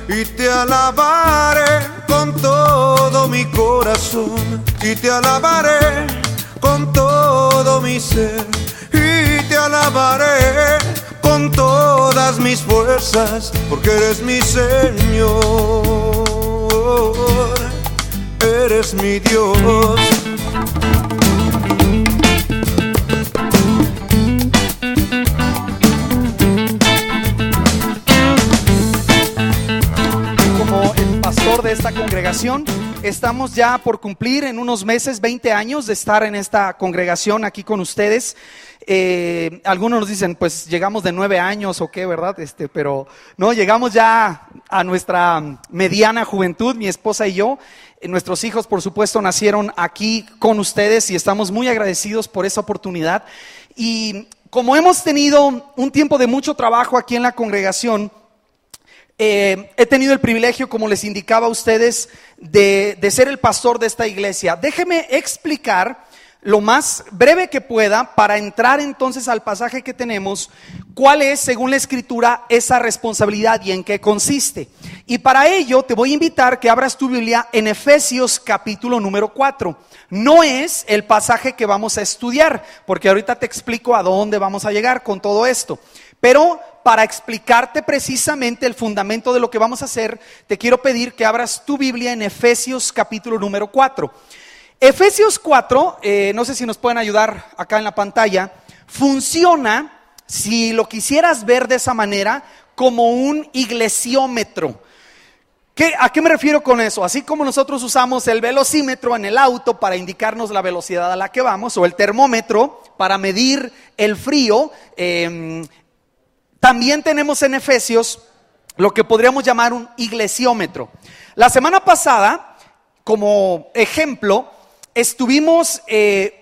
y te alabaré con todo mi corazón, y te alabaré con todo mi ser, y te alabaré con todas mis fuerzas, porque eres mi Señor, eres mi Dios. Como el pastor de esta congregación, estamos ya por cumplir en unos meses 20 años de estar en esta congregación aquí con ustedes. Algunos nos dicen, pues llegamos de 9 años o qué, ¿verdad? Pero no, llegamos ya a nuestra mediana juventud, mi esposa y yo. Nuestros hijos, por supuesto, nacieron aquí con ustedes y estamos muy agradecidos por esa oportunidad. Y como hemos tenido un tiempo de mucho trabajo aquí en la congregación, he tenido el privilegio, como les indicaba a ustedes, de ser el pastor de esta iglesia. Déjeme explicar lo más breve que pueda para entrar entonces al pasaje que tenemos, cuál es, según la Escritura, esa responsabilidad y en qué consiste. Y para ello te voy a invitar que abras tu Biblia en Efesios capítulo número 4. No es el pasaje que vamos a estudiar, porque ahorita te explico a dónde vamos a llegar con todo esto. Pero para explicarte precisamente el fundamento de lo que vamos a hacer, te quiero pedir que abras tu Biblia en Efesios capítulo número 4. Efesios 4, no sé si nos pueden ayudar acá en la pantalla, funciona, si lo quisieras ver de esa manera, como un iglesiómetro. ¿A qué me refiero con eso? Así como nosotros usamos el velocímetro en el auto para indicarnos la velocidad a la que vamos, o el termómetro para medir el frío, también tenemos en Efesios lo que podríamos llamar un iglesiómetro. La semana pasada, como ejemplo, estuvimos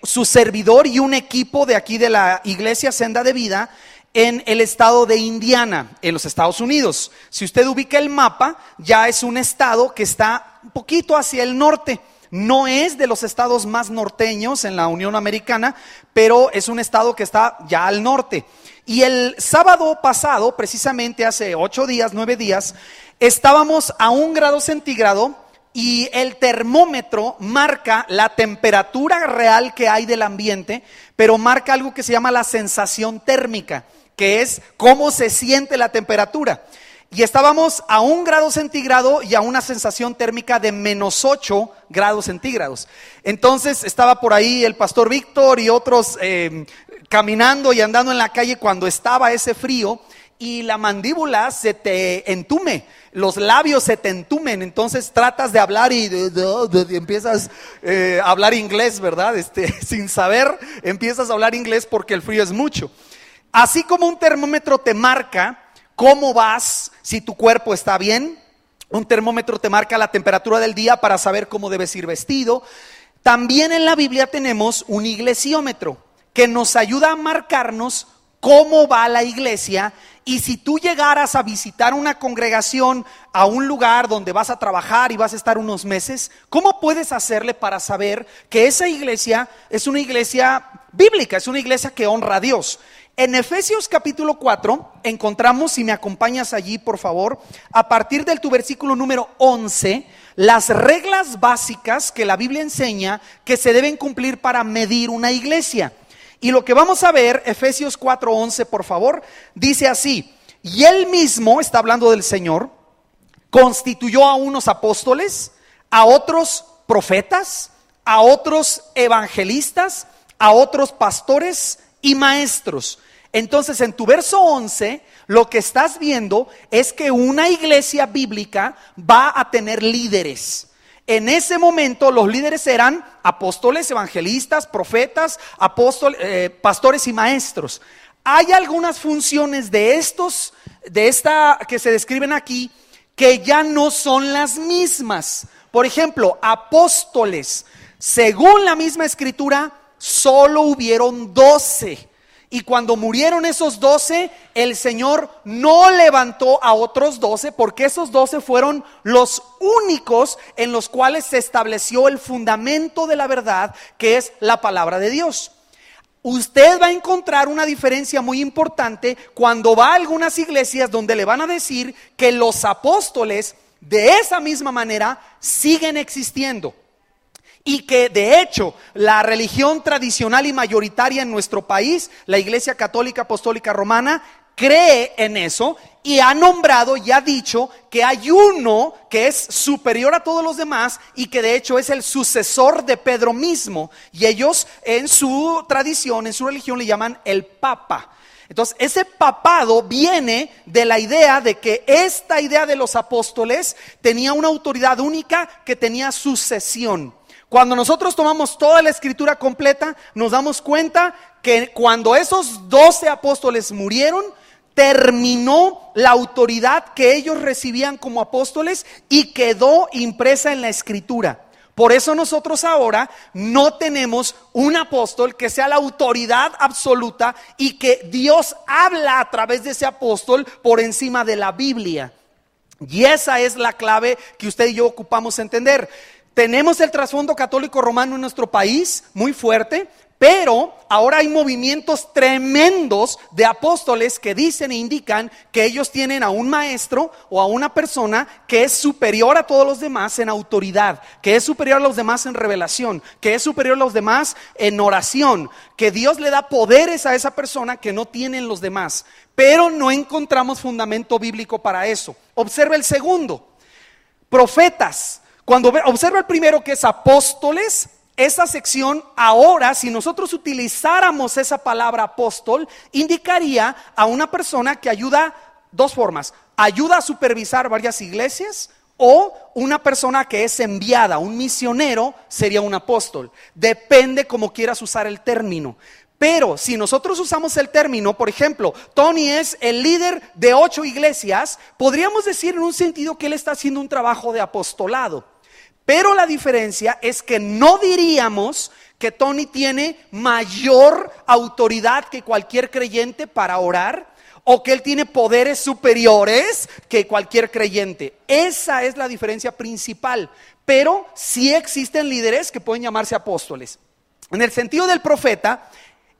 su servidor y un equipo de aquí de la iglesia Senda de Vida en el estado de Indiana, en los Estados Unidos. Si usted ubica el mapa, ya es un estado que está un poquito hacia el norte. No es de los estados más norteños en la Unión Americana, pero es un estado que está ya al norte. Y el sábado pasado, precisamente hace 8 días, 9 días, estábamos a 1 grado centígrado y el termómetro marca la temperatura real que hay del ambiente, pero marca algo que se llama la sensación térmica, que es cómo se siente la temperatura. Y estábamos a 1 grado centígrado y a una sensación térmica de menos 8 grados centígrados. Entonces estaba por ahí el pastor Víctor y otros caminando y andando en la calle cuando estaba ese frío y la mandíbula se te entume, los labios se te entumen, entonces tratas de hablar y empiezas a hablar inglés, ¿verdad? Sin saber empiezas a hablar inglés porque el frío es mucho. Así como un termómetro te marca cómo vas, si tu cuerpo está bien, un termómetro te marca la temperatura del día para saber cómo debes ir vestido. También en la Biblia tenemos un iglesiómetro que nos ayuda a marcarnos cómo va la iglesia. Y si tú llegaras a visitar una congregación, a un lugar donde vas a trabajar y vas a estar unos meses, ¿cómo puedes hacerle para saber que esa iglesia es una iglesia bíblica, es una iglesia que honra a Dios? En Efesios capítulo 4 encontramos, si me acompañas allí por favor, a partir del tu versículo número 11, las reglas básicas que la Biblia enseña que se deben cumplir para medir una iglesia. Y lo que vamos a ver, Efesios 4:11 por favor, dice así: y él mismo, está hablando del Señor, constituyó a unos apóstoles, a otros profetas, a otros evangelistas, a otros pastores y maestros. Entonces en tu verso 11 lo que estás viendo es que una iglesia bíblica va a tener líderes. En ese momento los líderes eran apóstoles, evangelistas, profetas, pastores y maestros. Hay algunas funciones de esta que se describen aquí que ya no son las mismas. Por ejemplo, apóstoles, según la misma escritura, solo hubieron 12. Y cuando murieron esos 12, el Señor no levantó a otros 12, porque esos 12 fueron los únicos en los cuales se estableció el fundamento de la verdad, que es la palabra de Dios. Usted va a encontrar una diferencia muy importante cuando va a algunas iglesias donde le van a decir que los apóstoles de esa misma manera siguen existiendo. Y que de hecho la religión tradicional y mayoritaria en nuestro país, la Iglesia Católica Apostólica Romana, cree en eso y ha nombrado y ha dicho que hay uno que es superior a todos los demás y que de hecho es el sucesor de Pedro mismo. Y ellos en su tradición, en su religión le llaman el Papa. Entonces ese papado viene de la idea de que esta idea de los apóstoles tenía una autoridad única que tenía sucesión. Cuando nosotros tomamos toda la escritura completa, nos damos cuenta que cuando esos 12 apóstoles murieron, terminó la autoridad que ellos recibían como apóstoles y quedó impresa en la escritura. Por eso nosotros ahora no tenemos un apóstol que sea la autoridad absoluta y que Dios habla a través de ese apóstol por encima de la Biblia. Y esa es la clave que usted y yo ocupamos entender. Tenemos el trasfondo católico romano en nuestro país muy fuerte, pero ahora hay movimientos tremendos de apóstoles que dicen e indican que ellos tienen a un maestro o a una persona que es superior a todos los demás en autoridad, que es superior a los demás en revelación, que es superior a los demás en oración, que Dios le da poderes a esa persona que no tienen los demás, pero no encontramos fundamento bíblico para eso. Observa el segundo, profetas. Cuando observa el primero, que es apóstoles, esa sección ahora, si nosotros utilizáramos esa palabra apóstol, indicaría a una persona que ayuda, dos formas: ayuda a supervisar varias iglesias, o una persona que es enviada, un misionero sería un apóstol. Depende cómo quieras usar el término. Pero si nosotros usamos el término, por ejemplo, Tony es el líder de 8 iglesias, podríamos decir en un sentido que él está haciendo un trabajo de apostolado. Pero la diferencia es que no diríamos que Tony tiene mayor autoridad que cualquier creyente para orar, o que él tiene poderes superiores que cualquier creyente. Esa es la diferencia principal. Pero sí existen líderes que pueden llamarse apóstoles. En el sentido del profeta,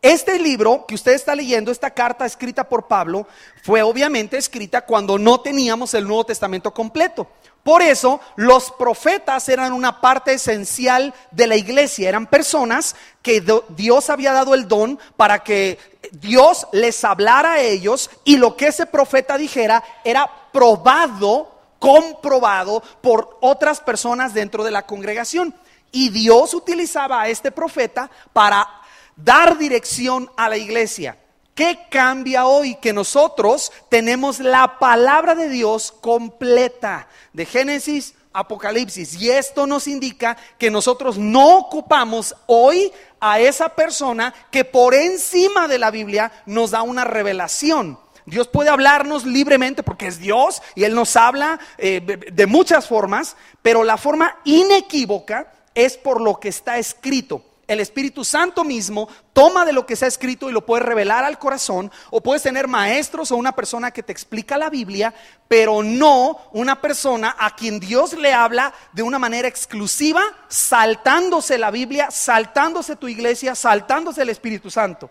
este libro que usted está leyendo, esta carta escrita por Pablo, fue obviamente escrita cuando no teníamos el Nuevo Testamento completo. Por eso los profetas eran una parte esencial de la iglesia. Eran personas que Dios había dado el don para que Dios les hablara a ellos, y lo que ese profeta dijera era probado, comprobado por otras personas dentro de la congregación. Y Dios utilizaba a este profeta para dar dirección a la iglesia. ¿Qué cambia hoy? Que nosotros tenemos la palabra de Dios completa, de Génesis a Apocalipsis, y esto nos indica que nosotros no ocupamos hoy a esa persona que por encima de la Biblia nos da una revelación. Dios puede hablarnos libremente porque es Dios y Él nos habla de muchas formas, pero la forma inequívoca es por lo que está escrito. El Espíritu Santo mismo toma de lo que se ha escrito y lo puede revelar al corazón, o puedes tener maestros o una persona que te explica la Biblia, pero no una persona a quien Dios le habla de una manera exclusiva, saltándose la Biblia, saltándose tu iglesia, saltándose el Espíritu Santo.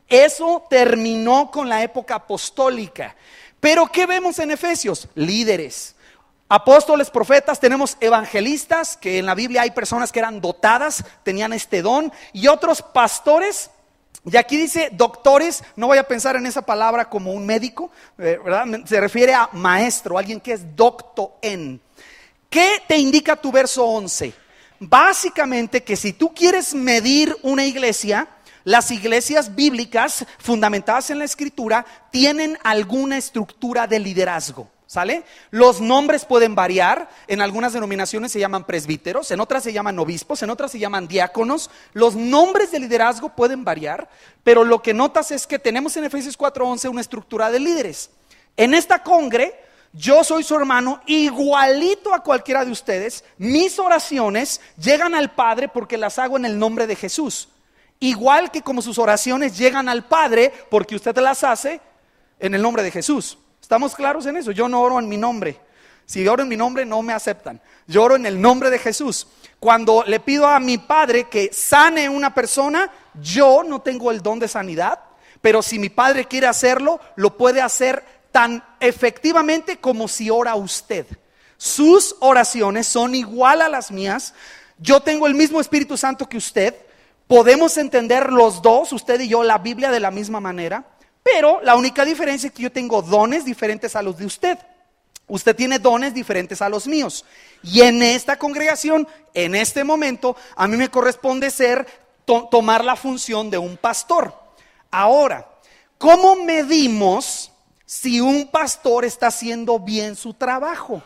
Eso terminó con la época apostólica. Pero ¿qué vemos en Efesios? Líderes, apóstoles, profetas, tenemos evangelistas, que en la Biblia hay personas que eran dotadas, tenían este don, y otros pastores. Y aquí dice doctores, no voy a pensar en esa palabra como un médico, ¿verdad? Se refiere a maestro, alguien que es docto en. ¿Qué te indica tu verso 11? Básicamente que si tú quieres medir una iglesia, las iglesias bíblicas fundamentadas en la escritura tienen alguna estructura de liderazgo. ¿Sale? Los nombres pueden variar. En algunas denominaciones se llaman presbíteros, en otras se llaman obispos, en otras se llaman diáconos. Los nombres de liderazgo pueden variar, pero lo que notas es que tenemos en Efesios 4:11 una estructura de líderes. En esta congre, yo soy su hermano, igualito a cualquiera de ustedes. Mis oraciones llegan al Padre porque las hago en el nombre de Jesús, igual que como sus oraciones llegan al Padre porque usted las hace en el nombre de Jesús. ¿Estamos claros en eso? Yo no oro en mi nombre. Si oro en mi nombre no me aceptan. Yo oro en el nombre de Jesús. Cuando le pido a mi Padre que sane una persona, yo no tengo el don de sanidad, pero si mi Padre quiere hacerlo, lo puede hacer tan efectivamente como si ora usted. Sus oraciones son igual a las mías. Yo tengo el mismo Espíritu Santo que usted. Podemos entender los dos, usted y yo, la Biblia de la misma manera. Pero la única diferencia es que yo tengo dones diferentes a los de usted. Usted tiene dones diferentes a los míos. Y en esta congregación, en este momento, a mí me corresponde tomar la función de un pastor. Ahora, ¿cómo medimos si un pastor está haciendo bien su trabajo?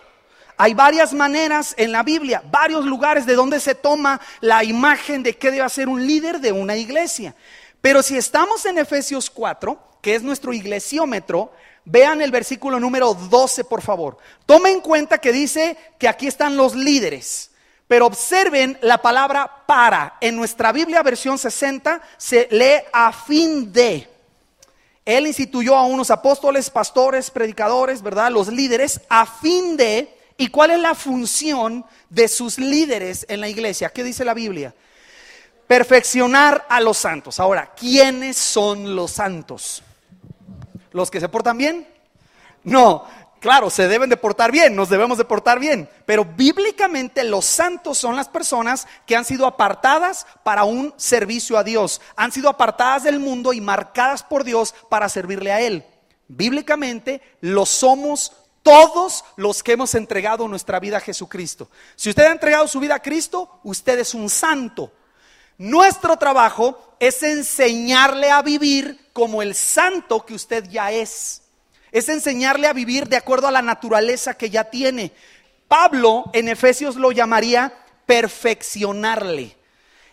Hay varias maneras en la Biblia, varios lugares de donde se toma la imagen de qué debe hacer un líder de una iglesia. Pero si estamos en Efesios 4, que es nuestro iglesiómetro, vean el versículo número 12, por favor. Tomen en cuenta que dice que aquí están los líderes, pero observen la palabra para. En nuestra Biblia versión 60 se lee a fin de. Él instituyó a unos apóstoles, pastores, predicadores, ¿verdad? Los líderes a fin de. ¿Y cuál es la función de sus líderes en la iglesia? ¿Qué dice la Biblia? Perfeccionar a los santos. Ahora, ¿quiénes son los santos? ¿Los que se portan bien? No, claro, se deben de portar bien, nos debemos de portar bien. Pero bíblicamente los santos son las personas que han sido apartadas para un servicio a Dios. Han sido apartadas del mundo y marcadas por Dios para servirle a Él. Bíblicamente lo somos todos los que hemos entregado nuestra vida a Jesucristo. Si usted ha entregado su vida a Cristo, usted es un santo. Nuestro trabajo es enseñarle a vivir como el santo que usted ya es. Es enseñarle a vivir de acuerdo a la naturaleza que ya tiene. Pablo en Efesios lo llamaría perfeccionarle.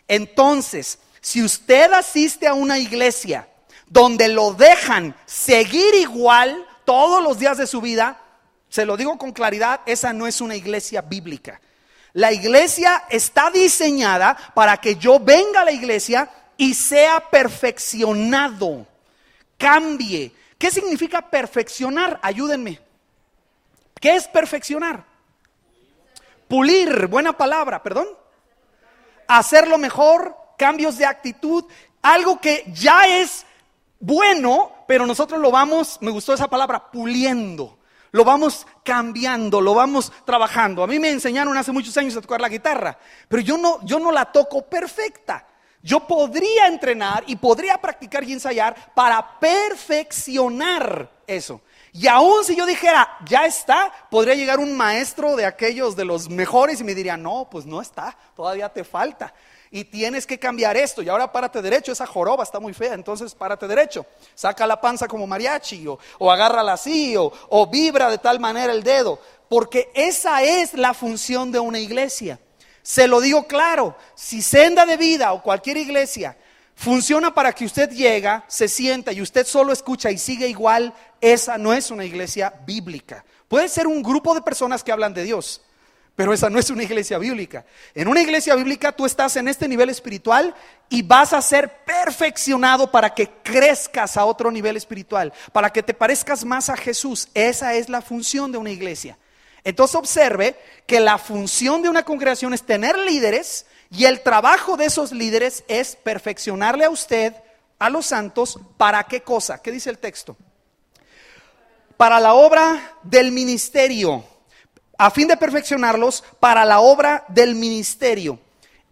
Entonces, si usted asiste a una iglesia donde lo dejan seguir igual todos los días de su vida, se lo digo con claridad, esa no es una iglesia bíblica. La iglesia está diseñada para que yo venga a la iglesia y sea perfeccionado, cambie. ¿Qué significa perfeccionar? Ayúdenme. ¿Qué es perfeccionar? Pulir, buena palabra, perdón. Hacerlo mejor, cambios de actitud, algo que ya es bueno, pero nosotros lo vamos, me gustó esa palabra, puliendo. Lo vamos cambiando, lo vamos trabajando. A mí me enseñaron hace muchos años a tocar la guitarra, pero yo no la toco perfecta. Yo podría entrenar y podría practicar y ensayar para perfeccionar eso. Y aún si yo dijera, ya está, podría llegar un maestro de aquellos de los mejores y me diría, no, pues no está, todavía te falta. Y tienes que cambiar esto. Y ahora párate derecho, esa joroba está muy fea, entonces párate derecho. Saca la panza como mariachi o agárrala así o vibra de tal manera el dedo. Porque esa es la función de una iglesia. Se lo digo claro, si Senda de Vida o cualquier iglesia funciona para que usted llega, se sienta y usted solo escucha y sigue igual, esa no es una iglesia bíblica. Puede ser un grupo de personas que hablan de Dios, pero esa no es una iglesia bíblica. En una iglesia bíblica tú estás en este nivel espiritual y vas a ser perfeccionado para que crezcas a otro nivel espiritual, para que te parezcas más a Jesús. Esa es la función de una iglesia. Entonces observe que la función de una congregación es tener líderes y el trabajo de esos líderes es perfeccionarle a usted, a los santos, ¿para qué cosa? ¿Qué dice el texto? Para la obra del ministerio. A fin de perfeccionarlos para la obra del ministerio.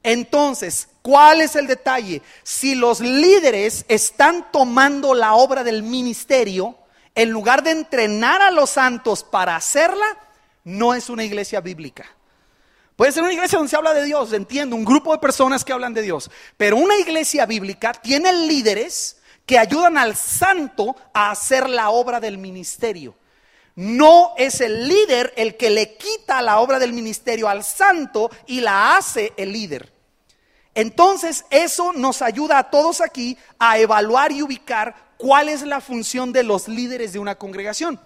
Entonces, ¿cuál es el detalle? Si los líderes están tomando la obra del ministerio, en lugar de entrenar a los santos para hacerla, no es una iglesia bíblica. Puede ser una iglesia donde se habla de Dios, entiendo, un grupo de personas que hablan de Dios. Pero una iglesia bíblica tiene líderes que ayudan al santo a hacer la obra del ministerio. No es el líder el que le quita la obra del ministerio al santo y la hace el líder. Entonces eso nos ayuda a todos aquí a evaluar y ubicar cuál es la función de los líderes de una congregación.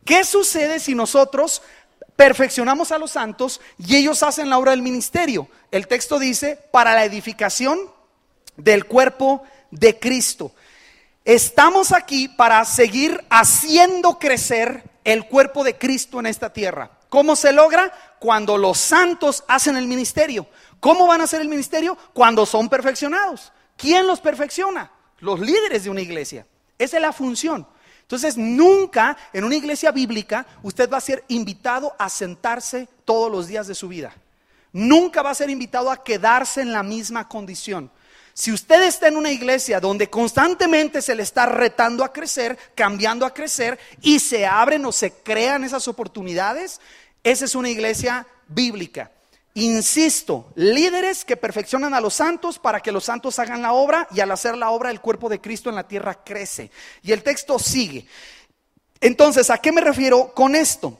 ¿Qué sucede si nosotros perfeccionamos a los santos y ellos hacen la obra del ministerio? El texto dice, para la edificación del cuerpo de Cristo. Estamos aquí para seguir haciendo crecer el cuerpo de Cristo en esta tierra. ¿Cómo se logra? Cuando los santos hacen el ministerio. ¿Cómo van a hacer el ministerio? Cuando son perfeccionados. ¿Quién los perfecciona? Los líderes de una iglesia. Esa es la función. Entonces, nunca en una iglesia bíblica usted va a ser invitado a sentarse todos los días de su vida. Nunca va a ser invitado a quedarse en la misma condición. Si usted está en una iglesia donde constantemente se le está retando a crecer, cambiando a crecer, y se abren o se crean esas oportunidades, esa es una iglesia bíblica. Insisto, líderes que perfeccionan a los santos para que los santos hagan la obra, y al hacer la obra el cuerpo de Cristo en la tierra crece. Y el texto sigue. Entonces, ¿a qué me refiero con esto?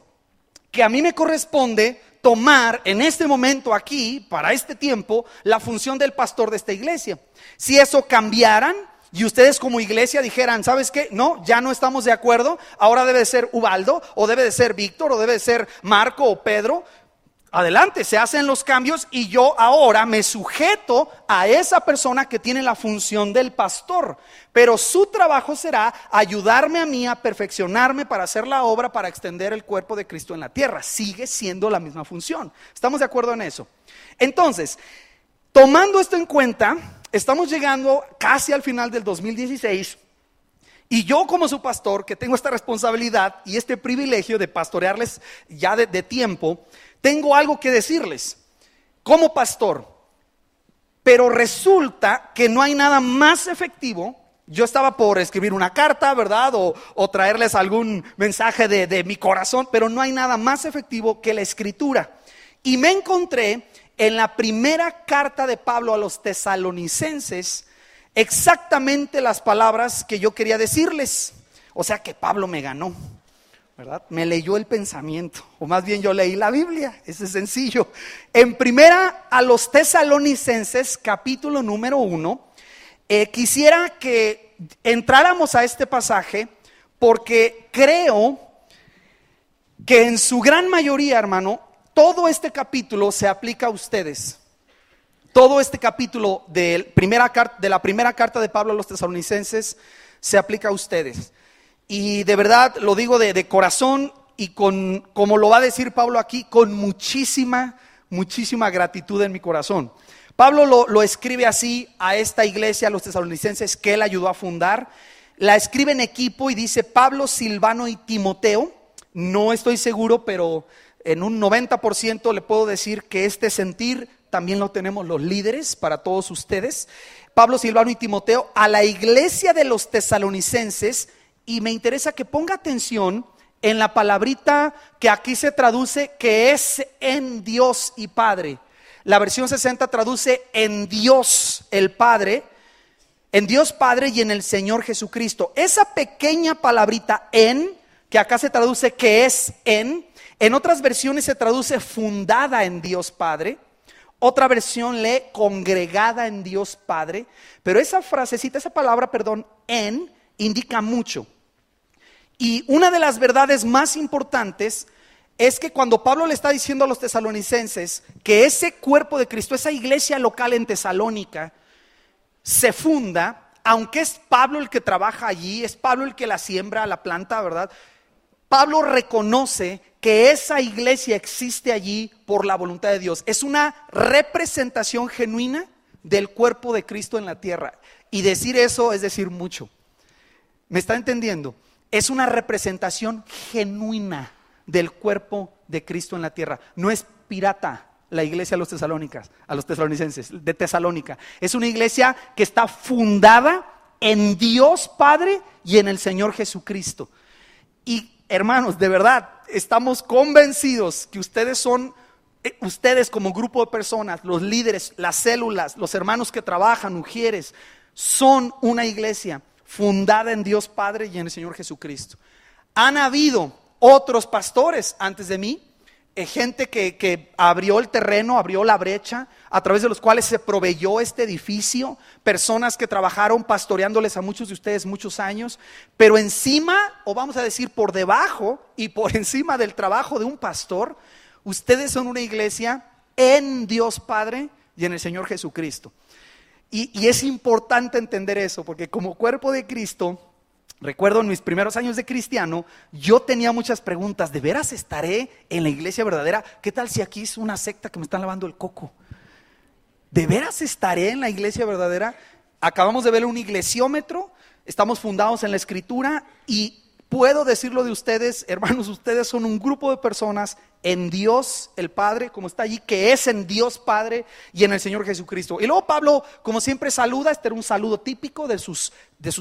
Que a mí me corresponde tomar en este momento aquí, para este tiempo, la función del pastor de esta iglesia. Si eso cambiaran y ustedes como iglesia dijeran, ¿sabes qué? No, ya no estamos de acuerdo, ahora debe de ser Ubaldo, o debe de ser Víctor, o debe de ser Marco o Pedro. Adelante, se hacen los cambios y yo ahora me sujeto a esa persona que tiene la función del pastor. Pero su trabajo será ayudarme a mí a perfeccionarme para hacer la obra, para extender el cuerpo de Cristo en la tierra. Sigue siendo la misma función. ¿Estamos de acuerdo en eso? Entonces, tomando esto en cuenta, estamos llegando casi al final del 2016. Y yo como su pastor, que tengo esta responsabilidad y este privilegio de pastorearles ya de tiempo, tengo algo que decirles como pastor. Pero resulta que no hay nada más efectivo. Yo estaba por escribir una carta, ¿verdad? O traerles algún mensaje de mi corazón, pero no hay nada más efectivo que la escritura. Y me encontré en la primera carta de Pablo a los tesalonicenses exactamente las palabras que yo quería decirles. O sea que Pablo me ganó, ¿verdad? Me leyó el pensamiento, o más bien yo leí la Biblia. Eso es sencillo. En primera a los tesalonicenses, capítulo número 1, quisiera que entráramos a este pasaje, porque creo que en su gran mayoría, hermano, todo este capítulo se aplica a ustedes. Todo este capítulo de la primera carta de Pablo a los tesalonicenses se aplica a ustedes. Y de verdad lo digo de corazón, y como lo va a decir Pablo aquí, con muchísima gratitud en mi corazón. Pablo lo escribe así a esta iglesia, a los tesalonicenses, que él ayudó a fundar. La escribe en equipo y dice Pablo, Silvano y Timoteo. No estoy seguro, pero en un 90% le puedo decir que este sentir también lo tenemos los líderes para todos ustedes. Pablo, Silvano y Timoteo, a la iglesia de los tesalonicenses. Y me interesa que ponga atención en la palabrita que aquí se traduce, que es en Dios y Padre. La versión 60 traduce en Dios el Padre, en Dios Padre y en el Señor Jesucristo. Esa pequeña palabrita en, que acá se traduce que es en otras versiones se traduce fundada en Dios Padre. Otra versión lee congregada en Dios Padre. Pero esa frasecita, esa palabra, en, indica mucho. Y una de las verdades más importantes es que cuando Pablo le está diciendo a los tesalonicenses que ese cuerpo de Cristo, esa iglesia local en Tesalónica, se funda, aunque es Pablo el que trabaja allí, es Pablo el que la siembra, la planta, ¿verdad? Pablo reconoce que esa iglesia existe allí por la voluntad de Dios. Es una representación genuina del cuerpo de Cristo en la tierra. Y decir eso es decir mucho. ¿Me está entendiendo? Es una representación genuina del cuerpo de Cristo en la tierra. No es pirata la iglesia a los tesalonicenses, de Tesalónica. Es una iglesia que está fundada en Dios Padre y en el Señor Jesucristo. Y hermanos, de verdad, estamos convencidos que ustedes como grupo de personas, los líderes, las células, los hermanos que trabajan, mujeres, son una iglesia fundada en Dios Padre y en el Señor Jesucristo. Han habido otros pastores antes de mí, gente que abrió el terreno, abrió la brecha, a través de los cuales se proveyó este edificio, personas que trabajaron pastoreándoles a muchos de ustedes muchos años, pero encima, o vamos a decir por debajo y por encima del trabajo de un pastor, ustedes son una iglesia en Dios Padre y en el Señor Jesucristo. Y es importante entender eso, porque como cuerpo de Cristo, Recuerdo en mis primeros años de cristiano, yo tenía muchas preguntas. ¿De veras estaré en la iglesia verdadera? ¿Qué tal si aquí es una secta que me están lavando el coco? ¿De veras estaré en la iglesia verdadera? Acabamos de ver un iglesiómetro, estamos fundados en la Escritura y puedo decirlo de ustedes, hermanos, ustedes son un grupo de personas en Dios el Padre, como está allí, que es en Dios Padre y en el Señor Jesucristo. Y luego Pablo, como siempre, saluda. Este era un saludo típico de sus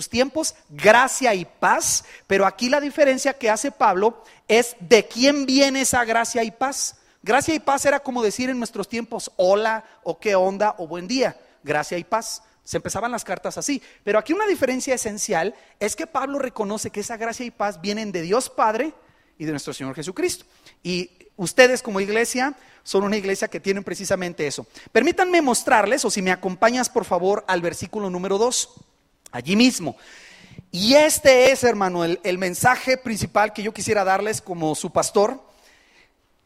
tiempos, gracia y paz. Pero aquí la diferencia que hace Pablo es de quién viene esa gracia y paz. Gracia y paz era como decir en nuestros tiempos hola o qué onda o buen día, gracia y paz. Se empezaban las cartas así. Pero aquí una diferencia esencial es que Pablo reconoce que esa gracia y paz vienen de Dios Padre y de nuestro Señor Jesucristo. Y ustedes como iglesia son una iglesia que tienen precisamente eso. Permítanme mostrarles, o si me acompañas por favor al versículo número 2, allí mismo. Y este es, hermano, el mensaje principal que yo quisiera darles como su pastor.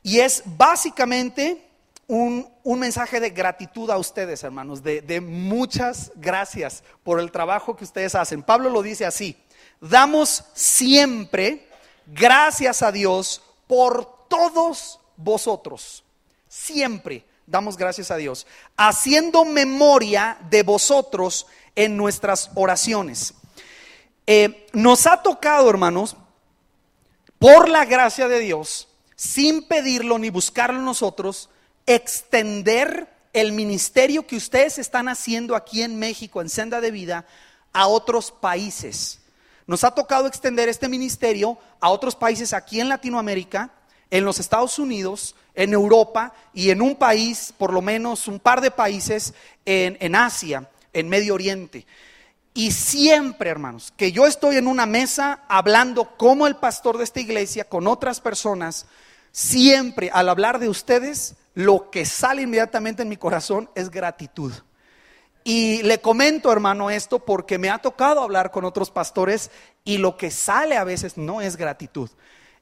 Y es básicamente un mensaje de gratitud a ustedes, hermanos, de muchas gracias por el trabajo que ustedes hacen. Pablo lo dice así: damos siempre gracias a Dios por todos vosotros. Siempre damos gracias a Dios, haciendo memoria de vosotros en nuestras oraciones. Nos ha tocado, hermanos, por la gracia de Dios, sin pedirlo ni buscarlo nosotros, extender el ministerio que ustedes están haciendo aquí en México, en Senda de Vida, a otros países. Nos ha tocado extender este ministerio a otros países aquí en Latinoamérica, en los Estados Unidos, en Europa y en un país, por lo menos un par de países en Asia, en Medio Oriente. Y siempre, hermanos, que yo estoy en una mesa hablando como el pastor de esta iglesia con otras personas, siempre al hablar de ustedes, lo que sale inmediatamente en mi corazón es gratitud. Y le comento, hermano, esto porque me ha tocado hablar con otros pastores y lo que sale a veces no es gratitud.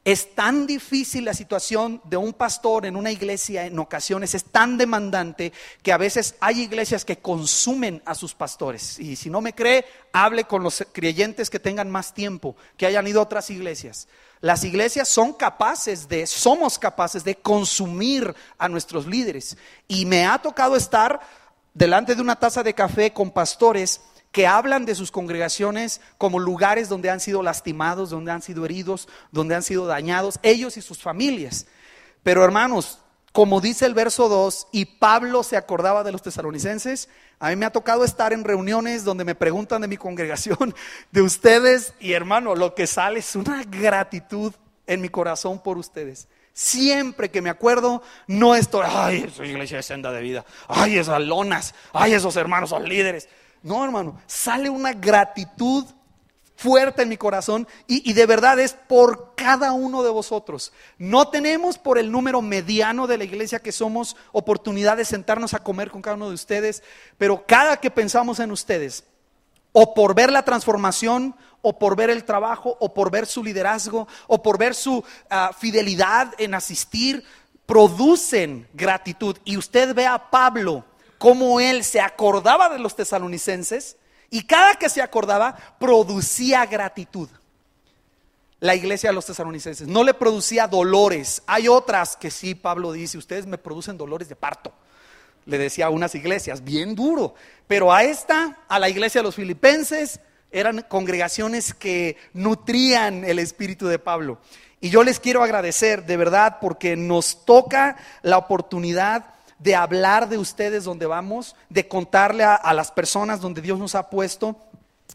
Es tan difícil la situación de un pastor en una iglesia en ocasiones, es tan demandante que a veces hay iglesias que consumen a sus pastores. Y si no me cree, hable con los creyentes que tengan más tiempo, que hayan ido a otras iglesias. Las iglesias somos capaces de consumir a nuestros líderes. Y me ha tocado estar delante de una taza de café con pastores que hablan de sus congregaciones como lugares donde han sido lastimados, donde han sido heridos, donde han sido dañados, ellos y sus familias. Pero hermanos, como dice el verso 2, y Pablo se acordaba de los tesalonicenses, a mí me ha tocado estar en reuniones donde me preguntan de mi congregación, de ustedes, y hermano, lo que sale es una gratitud en mi corazón por ustedes. Siempre que me acuerdo, no estoy, ay, esa iglesia de Senda de Vida, ay, esas lonas, ay, esos hermanos son líderes. No, hermano, sale una gratitud fuerte en mi corazón y de verdad es por cada uno de vosotros. No tenemos por el número mediano de la iglesia que somos oportunidad de sentarnos a comer con cada uno de ustedes, pero cada que pensamos en ustedes, o por ver la transformación, o por ver el trabajo, o por ver su liderazgo, o por ver su fidelidad en asistir, producen gratitud. Y usted ve a Pablo, cómo él se acordaba de los tesalonicenses y cada que se acordaba producía gratitud. La iglesia de los tesalonicenses no le producía dolores. Hay otras que sí, Pablo dice, ustedes me producen dolores de parto. Le decía a unas iglesias, bien duro. Pero a la iglesia de los filipenses, eran congregaciones que nutrían el espíritu de Pablo. Y yo les quiero agradecer de verdad porque nos toca la oportunidad de hablar de ustedes donde vamos, de contarle a las personas donde Dios nos ha puesto.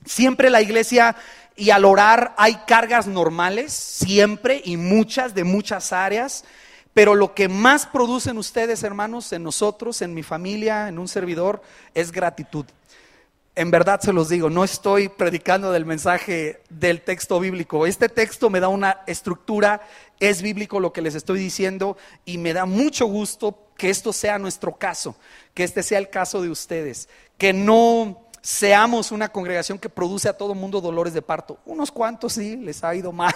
Siempre la iglesia y al orar hay cargas normales, siempre y muchas, de muchas áreas, pero lo que más producen ustedes, hermanos, en nosotros, en mi familia, en un servidor, es gratitud. En verdad se los digo, no estoy predicando del mensaje del texto bíblico. Este texto me da una estructura, es bíblico lo que les estoy diciendo y me da mucho gusto que esto sea nuestro caso, que este sea el caso de ustedes, que no seamos una congregación que produce a todo mundo dolores de parto. Unos cuantos sí, les ha ido mal,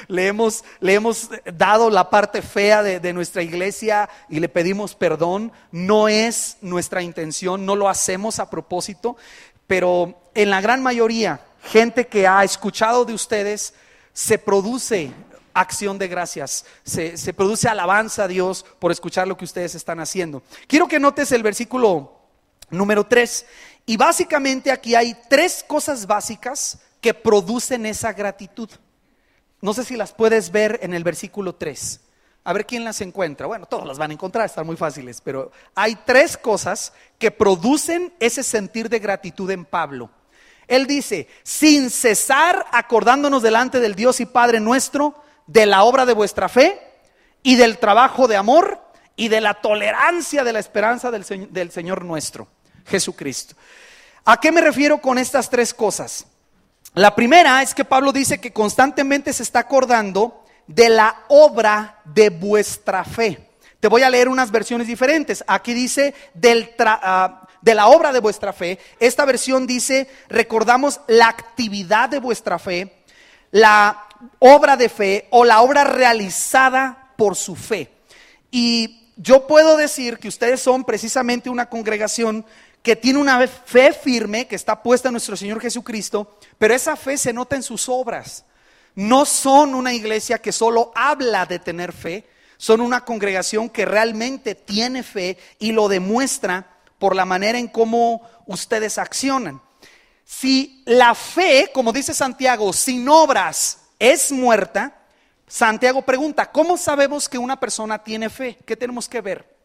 le hemos dado la parte fea de nuestra iglesia y le pedimos perdón. No es nuestra intención, no lo hacemos a propósito, pero en la gran mayoría, gente que ha escuchado de ustedes, se produce acción de gracias, se produce alabanza a Dios por escuchar lo que ustedes están haciendo. Quiero que notes el versículo número 3, y básicamente aquí hay 3 cosas básicas que producen esa gratitud. No sé si las puedes ver en el versículo 3. A ver quién las encuentra. Bueno, todos las van a encontrar, están muy fáciles, pero hay 3 cosas que producen ese sentir de gratitud en Pablo. Él dice: sin cesar acordándonos delante del Dios y Padre nuestro de la obra de vuestra fe y del trabajo de amor y de la tolerancia de la esperanza del Señor nuestro Jesucristo. ¿A qué me refiero con estas 3 cosas? La primera es que Pablo dice que constantemente se está acordando de la obra de vuestra fe. Te voy a leer unas versiones diferentes. Aquí dice de la obra de vuestra fe. Esta versión dice: recordamos la actividad de vuestra fe, la obra de fe o la obra realizada por su fe. Y yo puedo decir que ustedes son precisamente una congregación que tiene una fe firme, que está puesta en nuestro Señor Jesucristo, pero esa fe se nota en sus obras. No son una iglesia que solo habla de tener fe, son una congregación que realmente tiene fe y lo demuestra por la manera en cómo ustedes accionan. Si la fe, como dice Santiago, sin obras es muerta, Santiago pregunta: ¿cómo sabemos que una persona tiene fe? ¿Qué tenemos que ver?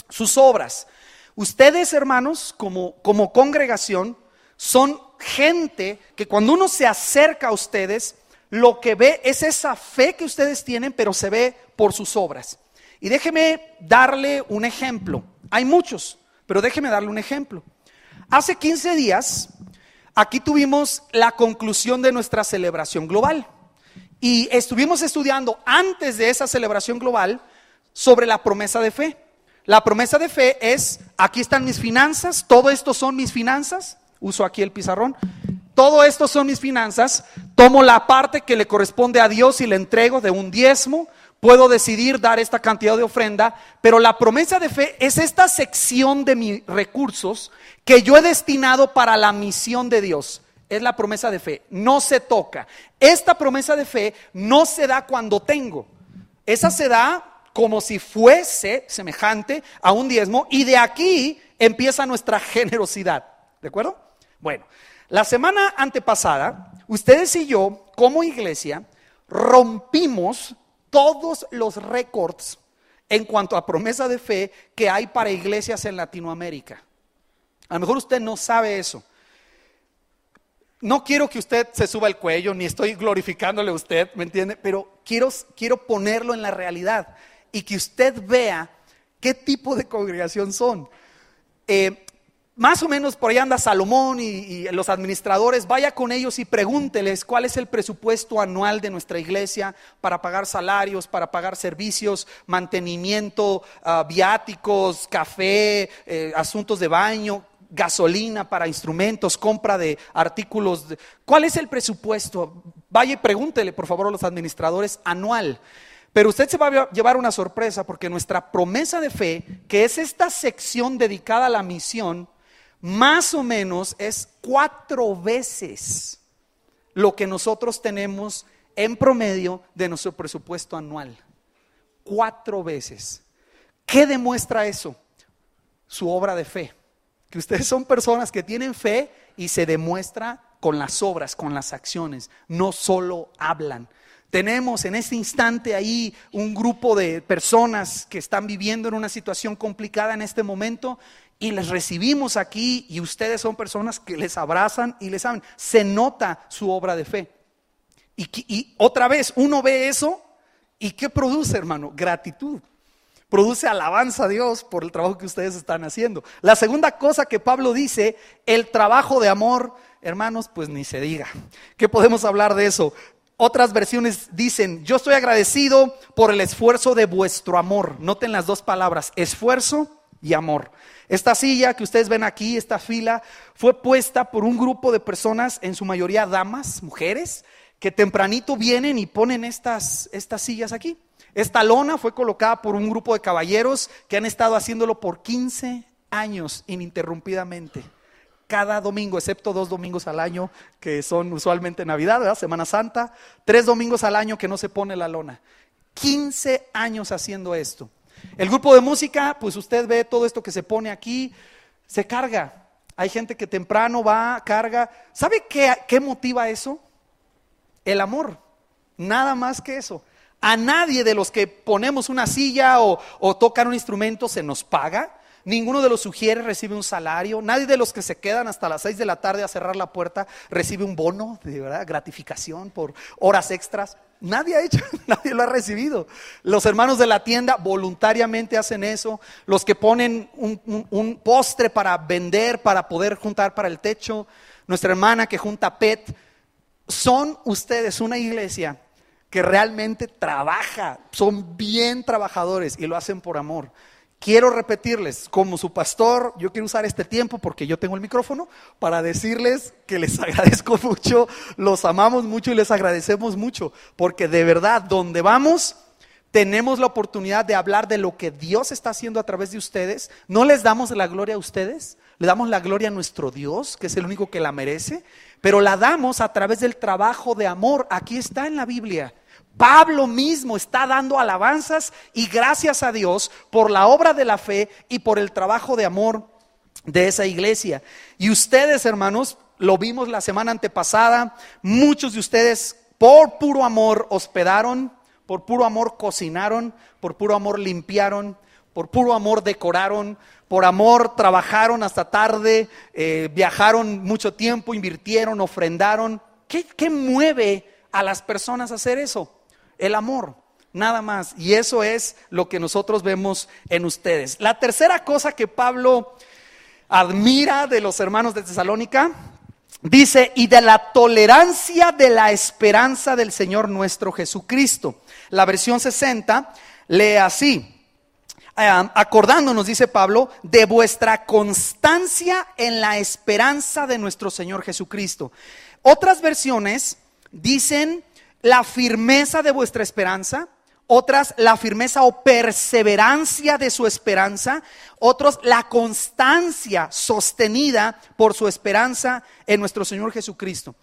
Sus obras. Ustedes, hermanos, como congregación, son gente que cuando uno se acerca a ustedes, lo que ve es esa fe que ustedes tienen, pero se ve por sus obras. Y déjeme darle un ejemplo. Hay muchos, pero déjeme darle un ejemplo. Hace 15 días, aquí tuvimos la conclusión de nuestra celebración global. Y estuvimos estudiando antes de esa celebración global sobre la promesa de fe. La promesa de fe es: aquí están mis finanzas, todo esto son mis finanzas. Uso aquí el pizarrón. Todo esto son mis finanzas. Tomo la parte que le corresponde a Dios y le entrego de un diezmo. Puedo decidir dar esta cantidad de ofrenda, pero la promesa de fe es esta sección de mis recursos que yo he destinado para la misión de Dios. Es la promesa de fe, no se toca. Esta promesa de fe no se da cuando tengo. Esa se da como si fuese semejante a un diezmo, y de aquí empieza nuestra generosidad. ¿De acuerdo? Bueno, la semana antepasada, ustedes y yo, como iglesia, rompimos todos los récords en cuanto a promesa de fe que hay para iglesias en Latinoamérica. A lo mejor usted no sabe eso. No quiero que usted se suba el cuello, ni estoy glorificándole a usted, ¿me entiende? Pero quiero ponerlo en la realidad y que usted vea qué tipo de congregación son. Más o menos por ahí anda Salomón y los administradores. Vaya con ellos y pregúnteles cuál es el presupuesto anual de nuestra iglesia para pagar salarios, para pagar servicios, mantenimiento, viáticos, café, asuntos de baño, gasolina para instrumentos, compra de artículos. ¿Cuál es el presupuesto? Vaya y pregúntele por favor a los administradores anual. Pero usted se va a llevar una sorpresa, porque nuestra promesa de fe, que es esta sección dedicada a la misión, más o menos es 4 veces lo que nosotros tenemos en promedio de nuestro presupuesto anual. 4 veces. ¿Qué demuestra eso? Su obra de fe. Que ustedes son personas que tienen fe y se demuestra con las obras, con las acciones, no solo hablan. Tenemos en este instante ahí un grupo de personas que están viviendo en una situación complicada en este momento, y les recibimos aquí, y ustedes son personas que les abrazan y les aman. Se nota su obra de fe. Y otra vez uno ve eso, ¿y qué produce, hermano? Gratitud. Produce alabanza a Dios por el trabajo que ustedes están haciendo. La segunda cosa que Pablo dice, el trabajo de amor, hermanos, pues ni se diga. ¿Qué podemos hablar de eso? Otras versiones dicen: yo estoy agradecido por el esfuerzo de vuestro amor. Noten las 2 palabras, esfuerzo y amor. Esta silla que ustedes ven aquí, esta fila, fue puesta por un grupo de personas, en su mayoría damas, mujeres, que tempranito vienen y ponen estas sillas aquí. Esta lona fue colocada por un grupo de caballeros que han estado haciéndolo por 15 años ininterrumpidamente. cada domingo, excepto 2 domingos al año, que son usualmente Navidad, ¿verdad? Semana Santa, 3 domingos al año que no se pone la lona. 15 años haciendo esto. El grupo de música, pues usted ve todo esto que se pone aquí, se carga. Hay gente que temprano va, carga. ¿Sabe qué motiva eso? El amor, nada más que eso. A nadie de los que ponemos una silla o tocan un instrumento se nos paga. Ninguno de los sugieres recibe un salario. Nadie de los que se quedan hasta las 6 de la tarde a cerrar la puerta recibe un bono de verdad, gratificación por horas extras. Nadie ha hecho, nadie lo ha recibido. Los hermanos de la tienda voluntariamente hacen eso. Los que ponen un postre para vender, para poder juntar para el techo. Nuestra hermana que junta PET. Son ustedes una iglesia que realmente trabaja. Son bien trabajadores y lo hacen por amor. Quiero repetirles, como su pastor, yo quiero usar este tiempo porque yo tengo el micrófono para decirles que les agradezco mucho, los amamos mucho y les agradecemos mucho, porque de verdad, donde vamos, tenemos la oportunidad de hablar de lo que Dios está haciendo a través de ustedes. No les damos la gloria a ustedes, le damos la gloria a nuestro Dios, que es el único que la merece, pero la damos a través del trabajo de amor. Aquí está en la Biblia. Pablo mismo está dando alabanzas y gracias a Dios por la obra de la fe y por el trabajo de amor de esa iglesia. Y ustedes, hermanos, lo vimos la semana antepasada, muchos de ustedes por puro amor hospedaron, por puro amor cocinaron, por puro amor limpiaron, por puro amor decoraron, por amor trabajaron hasta tarde, viajaron mucho tiempo, invirtieron, ofrendaron. ¿Qué mueve a las personas a hacer eso? El amor, nada más. Y eso es lo que nosotros vemos en ustedes. La tercera cosa que Pablo admira de los hermanos de Tesalónica, dice, y de la tolerancia de la esperanza del Señor nuestro Jesucristo. La versión 60 lee así: acordándonos, dice Pablo, de vuestra constancia en la esperanza de nuestro Señor Jesucristo. Otras versiones dicen la firmeza de vuestra esperanza, otras la firmeza o perseverancia de su esperanza, otros la constancia sostenida por su esperanza en nuestro Señor Jesucristo.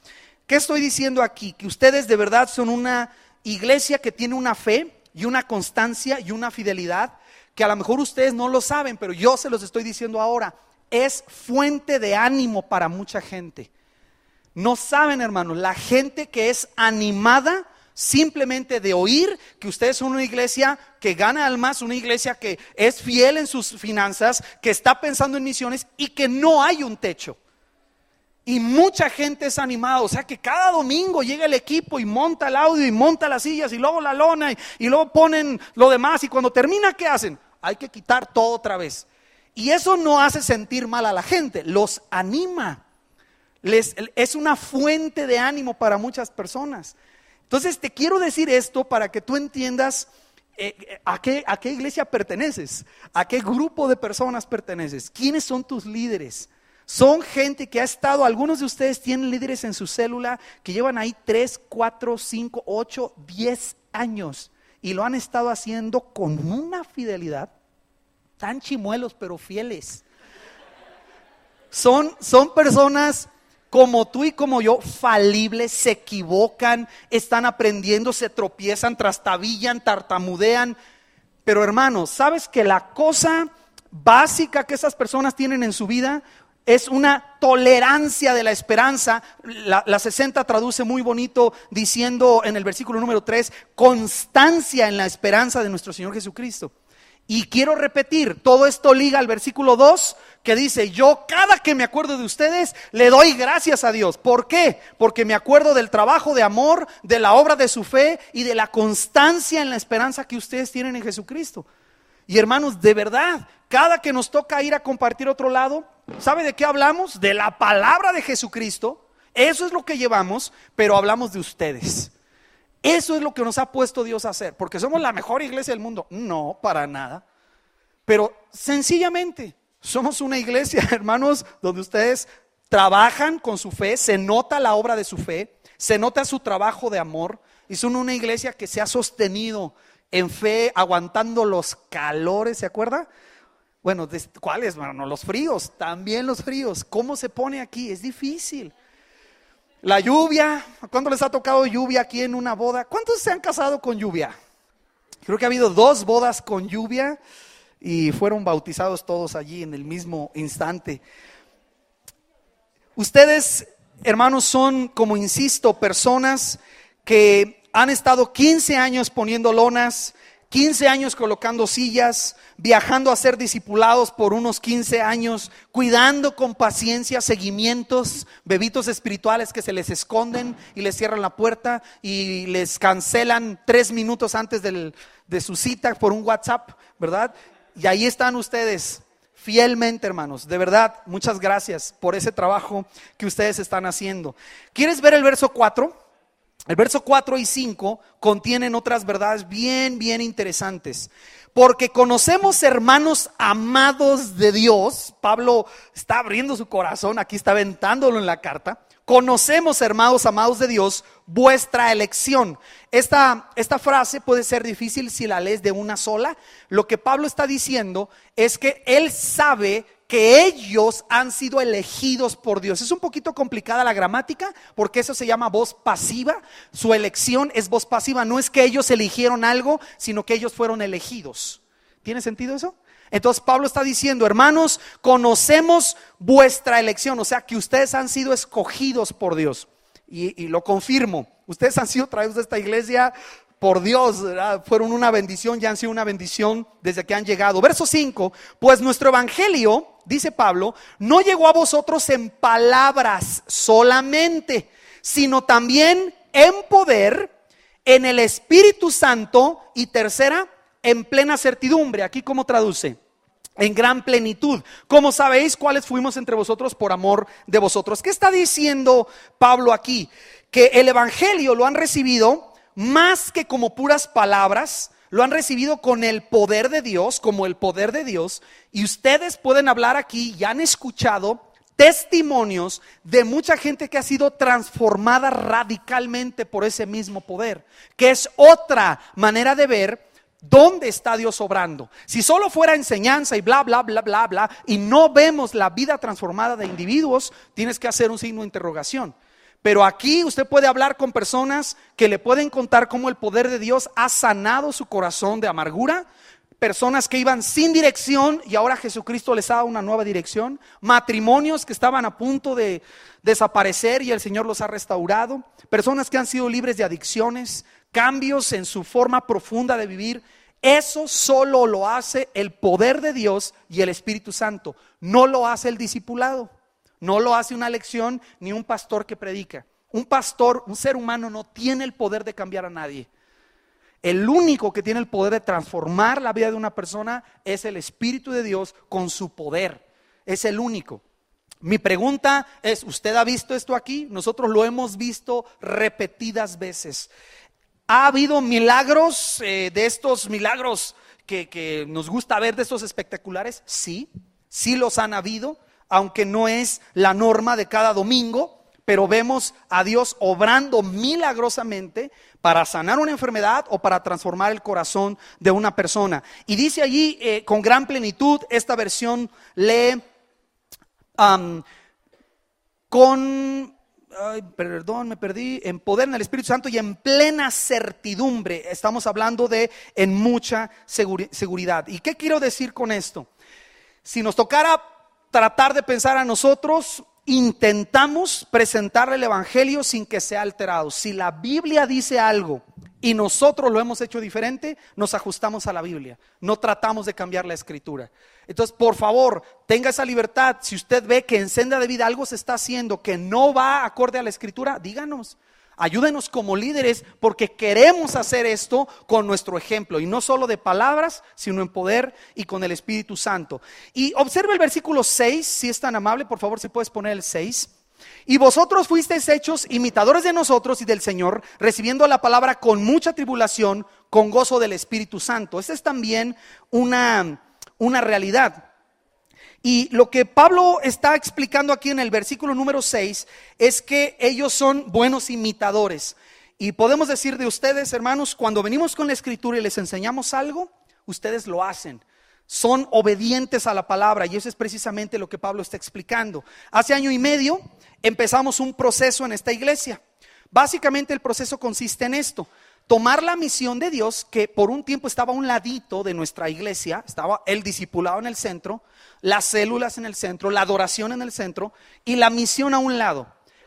¿Qué estoy diciendo aquí? Que ustedes de verdad son una iglesia que tiene una fe y una constancia y una fidelidad que a lo mejor ustedes no lo saben, pero yo se los estoy diciendo ahora. Es fuente de ánimo para mucha gente. No saben, hermanos, la gente que es animada simplemente de oír que ustedes son una iglesia que gana almas, una iglesia que es fiel en sus finanzas, que está pensando en misiones y que no hay un techo. Y mucha gente es animada, o sea que cada domingo llega el equipo y monta el audio y monta las sillas y luego la lona y luego ponen lo demás, y cuando termina, ¿qué hacen? Hay que quitar todo otra vez. Y eso no hace sentir mal a la gente, los anima. Es una fuente de ánimo para muchas personas. Entonces te quiero decir esto para que tú entiendas a qué iglesia perteneces, a qué grupo de personas perteneces, quiénes son tus líderes. Son gente que ha estado, algunos de ustedes tienen líderes en su célula que llevan ahí 3, 4, 5, 8, 10 años y lo han estado haciendo con una fidelidad. Tan chimuelos pero fieles. Son personas como tú y como yo, falibles, se equivocan, están aprendiendo, se tropiezan, trastabillan, tartamudean. Pero hermanos, ¿sabes que la cosa básica que esas personas tienen en su vida es una tolerancia de la esperanza? La 60 traduce muy bonito diciendo en el versículo número 3, constancia en la esperanza de nuestro Señor Jesucristo. Y quiero repetir, todo esto liga al versículo 2 que dice, yo cada que me acuerdo de ustedes le doy gracias a Dios. ¿Por qué? Porque me acuerdo del trabajo de amor, de la obra de su fe y de la constancia en la esperanza que ustedes tienen en Jesucristo. Y hermanos, de verdad, cada que nos toca ir a compartir otro lado, ¿sabe de qué hablamos? De la palabra de Jesucristo. Eso es lo que llevamos, pero hablamos de ustedes. Eso es lo que nos ha puesto Dios a hacer, porque somos la mejor iglesia del mundo. No, para nada. Pero sencillamente somos una iglesia, hermanos, donde ustedes trabajan con su fe, se nota la obra de su fe, se nota su trabajo de amor, y son una iglesia que se ha sostenido en fe, aguantando los calores, ¿se acuerda? Bueno, ¿cuáles, hermano? Los fríos, también los fríos. ¿Cómo se pone aquí? Es difícil. La lluvia, ¿cuándo les ha tocado lluvia aquí en una boda? ¿Cuántos se han casado con lluvia? Creo que ha habido 2 bodas con lluvia y fueron bautizados todos allí en el mismo instante. Ustedes, hermanos, son, como insisto, personas que han estado 15 años poniendo lonas, 15 años colocando sillas, viajando a ser discipulados por unos 15 años, cuidando con paciencia seguimientos, bebitos espirituales que se les esconden y les cierran la puerta y les cancelan 3 minutos antes de su cita por un WhatsApp, ¿verdad? Y ahí están ustedes fielmente, hermanos. De verdad, muchas gracias por ese trabajo que ustedes están haciendo. ¿Quieres ver el verso 4? El verso 4 y 5 contienen otras verdades bien interesantes. Porque conocemos, hermanos amados de Dios, Pablo está abriendo su corazón, aquí está aventándolo en la carta. Conocemos, hermanos amados de Dios, vuestra elección. Esta frase puede ser difícil si la lees de una sola. Lo que Pablo está diciendo es que él sabe que ellos han sido elegidos por Dios. Es un poquito complicada la gramática porque eso se llama voz pasiva. Su elección es voz pasiva. No es que ellos eligieron algo, sino que ellos fueron elegidos. ¿Tiene sentido eso? Entonces Pablo está diciendo, hermanos, conocemos vuestra elección. O sea que ustedes han sido escogidos por Dios. Y lo confirmo, ustedes han sido traídos de esta iglesia por Dios, ¿verdad? Fueron una bendición, ya han sido una bendición desde que han llegado. Verso 5, pues nuestro evangelio, dice Pablo, no llegó a vosotros en palabras solamente, sino también en poder, en el Espíritu Santo y tercera, en plena certidumbre. Aquí, ¿cómo traduce? En gran plenitud. Como sabéis, cuáles fuimos entre vosotros por amor de vosotros. ¿Qué está diciendo Pablo aquí? Que el evangelio lo han recibido más que como puras palabras, lo han recibido con el poder de Dios, como el poder de Dios. Y ustedes pueden hablar aquí, ya han escuchado testimonios de mucha gente que ha sido transformada radicalmente por ese mismo poder, que es otra manera de ver ¿dónde está Dios obrando? Si solo fuera enseñanza y bla, bla, bla, bla, bla, y no vemos la vida transformada de individuos, tienes que hacer un signo de interrogación. Pero aquí usted puede hablar con personas que le pueden contar cómo el poder de Dios ha sanado su corazón de amargura. Personas que iban sin dirección y ahora Jesucristo les ha dado una nueva dirección. Matrimonios que estaban a punto de desaparecer y el Señor los ha restaurado. Personas que han sido libres de adicciones, cambios en su forma profunda de vivir. Eso solo lo hace el poder de Dios y el Espíritu Santo. No lo hace el discipulado. No lo hace una lección ni un pastor que predica. Un pastor, un ser humano no tiene el poder de cambiar a nadie. El único que tiene el poder de transformar la vida de una persona es el Espíritu de Dios con su poder. Es el único. Mi pregunta es, ¿usted ha visto esto aquí? Nosotros lo hemos visto repetidas veces. ¿Ha habido milagros de estos milagros que nos gusta ver, de estos espectaculares? Sí, sí los han habido, aunque no es la norma de cada domingo. Pero vemos a Dios obrando milagrosamente para sanar una enfermedad o para transformar el corazón de una persona. Y dice allí con gran plenitud, esta versión lee en poder, en el Espíritu Santo y en plena certidumbre. Estamos hablando de en mucha seguridad. ¿Y qué quiero decir con esto? Si nos tocara tratar de pensar a nosotros, intentamos presentarle el evangelio sin que sea alterado. Si la Biblia dice algo y nosotros lo hemos hecho diferente, nos ajustamos a la Biblia. No tratamos de cambiar la escritura. Entonces, por favor, tenga esa libertad. Si usted ve que en Senda de Vida algo se está haciendo que no va acorde a la escritura, díganos. Ayúdenos como líderes, porque queremos hacer esto con nuestro ejemplo, y no solo de palabras, sino en poder y con el Espíritu Santo. Y observe el versículo 6, si es tan amable, por favor, si puedes poner el 6. Y vosotros fuisteis hechos imitadores de nosotros y del Señor, recibiendo la palabra con mucha tribulación, con gozo del Espíritu Santo. Esta es también una realidad. Y lo que Pablo está explicando aquí en el versículo número 6 es que ellos son buenos imitadores. Y podemos decir de ustedes, hermanos, cuando venimos con la escritura y les enseñamos algo, ustedes lo hacen. son obedientes a la palabra, y eso es precisamente lo que Pablo está explicando. Hace año y medio empezamos un proceso en esta iglesia. Básicamente el proceso consiste en esto: tomar la misión de Dios, que por un tiempo estaba a un ladito de nuestra iglesia, estaba el discipulado en el centro, las células en el centro, la adoración en el centro y la misión a un lado.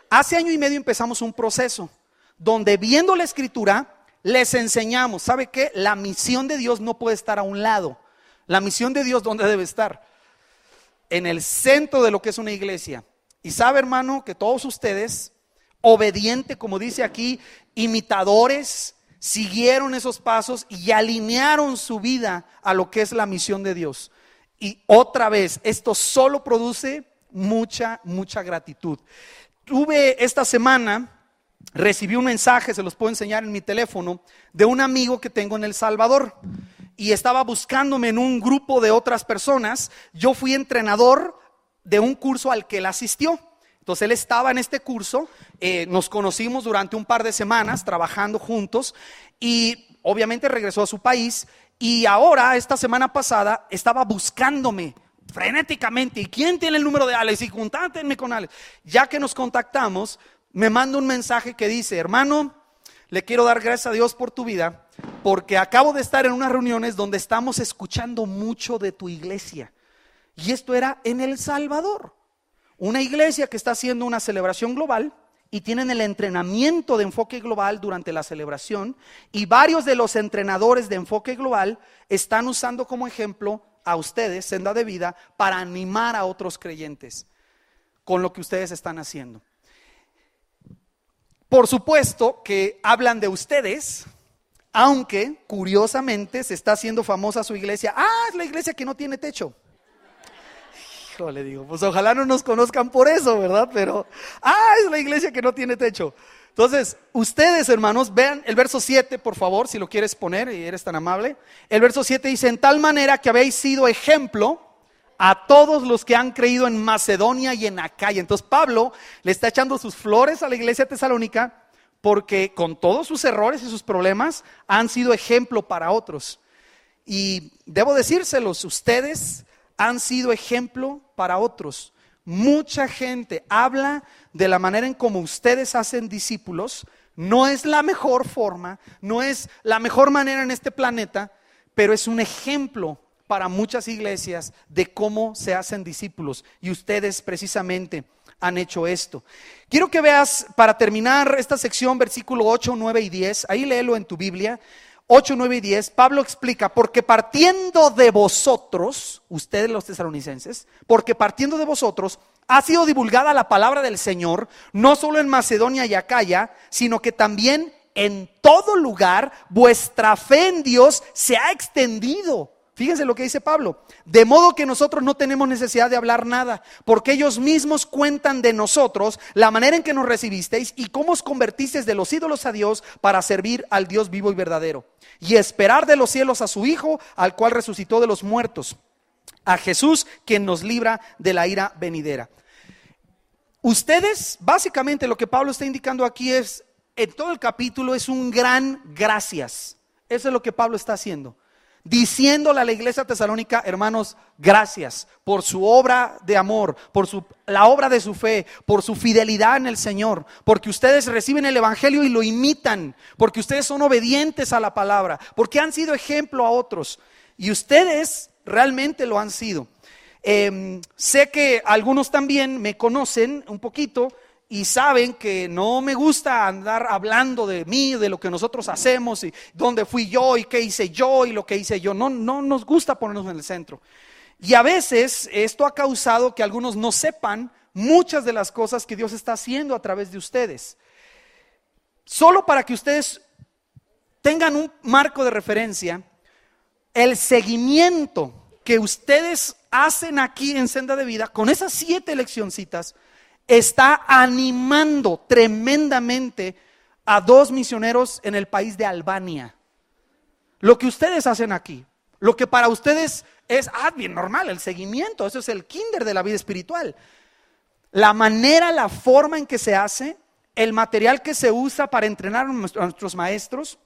Hace año y medio empezamos un proceso donde, viendo la escritura, les enseñamos, ¿sabe qué? La misión de Dios no puede estar a un lado. La misión de Dios, ¿dónde debe estar? En el centro de lo que es una iglesia. Y sabe, hermano, que todos ustedes, obedientes, como dice aquí, imitadores, siguieron esos pasos y alinearon su vida a lo que es la misión de Dios. Y otra vez, esto solo produce mucha gratitud. Tuve esta semana, recibí un mensaje, se los puedo enseñar en mi teléfono, de un amigo que tengo en El Salvador, y estaba buscándome en un grupo de otras personas. Yo fui entrenador de un curso al que él asistió. Entonces él estaba en este curso, nos conocimos durante un par de semanas trabajando juntos, y obviamente regresó a su país. Y ahora, esta semana pasada, estaba buscándome frenéticamente. ¿Y quién tiene el número de Alex? Y contáctenme con Alex. Ya que nos contactamos, me manda un mensaje que dice: hermano, le quiero dar gracias a Dios por tu vida, porque acabo de estar en unas reuniones donde estamos escuchando mucho de tu iglesia. Y esto era en El Salvador, una iglesia que está haciendo una celebración global, y tienen el entrenamiento de enfoque global durante la celebración, y varios de los entrenadores de enfoque global están usando como ejemplo a ustedes, Senda de Vida, para animar a otros creyentes con lo que ustedes están haciendo. Por supuesto que hablan de ustedes, aunque curiosamente se está haciendo famosa su iglesia. Es la iglesia que no tiene techo. Le digo, pues ojalá no nos conozcan por eso, ¿verdad? Pero, es la iglesia que no tiene techo. Entonces, ustedes, hermanos, vean el verso 7, por favor, si lo quieres poner y eres tan amable. El verso 7 dice: en tal manera que habéis sido ejemplo a todos los que han creído en Macedonia y en Acaya. Entonces Pablo le está echando sus flores a la iglesia tesalónica, porque con todos sus errores y sus problemas han sido ejemplo para otros. Y debo decírselos, ustedes han sido ejemplo para otros. Mucha gente habla de la manera en cómo ustedes hacen discípulos. No es la mejor forma, no es la mejor manera en este planeta, pero es un ejemplo para muchas iglesias de cómo se hacen discípulos. Y ustedes precisamente han hecho esto. Quiero que veas, para terminar esta sección, versículo 8, 9 y 10. Ahí léelo en tu Biblia. 8, 9 y 10, Pablo explica: porque partiendo de vosotros, ustedes los tesalonicenses, porque partiendo de vosotros ha sido divulgada la palabra del Señor, no solo en Macedonia y Acaya, sino que también en todo lugar vuestra fe en Dios se ha extendido. Fíjense lo que dice Pablo: de modo que nosotros no tenemos necesidad de hablar nada, porque ellos mismos cuentan de nosotros la manera en que nos recibisteis y cómo os convertisteis de los ídolos a Dios para servir al Dios vivo y verdadero, y esperar de los cielos a su Hijo, al cual resucitó de los muertos, a Jesús, quien nos libra de la ira venidera. Ustedes, básicamente lo que Pablo está indicando aquí es, en todo el capítulo, es un gran gracias. Eso es lo que Pablo está haciendo, diciéndole a la iglesia tesalónica: hermanos, gracias por su obra de amor, por la obra de su fe, por su fidelidad en el Señor, porque ustedes reciben el evangelio y lo imitan, porque ustedes son obedientes a la palabra, porque han sido ejemplo a otros, y ustedes realmente lo han sido. Sé que algunos también me conocen un poquito y saben que no me gusta andar hablando de mí, de lo que nosotros hacemos, y dónde fui yo, y qué hice yo, y lo que hice yo. No nos gusta ponernos en el centro. Y a veces esto ha causado que algunos no sepan muchas de las cosas que Dios está haciendo a través de ustedes. Solo para que ustedes tengan un marco de referencia, el seguimiento que ustedes hacen aquí en Senda de Vida, con esas 7 leccioncitas, está animando tremendamente a 2 misioneros en el país de Albania. Lo que ustedes hacen aquí, lo que para ustedes es bien normal, el seguimiento, eso es el kinder de la vida espiritual. La manera, la forma en que se hace, el material que se usa para entrenar a nuestros maestros,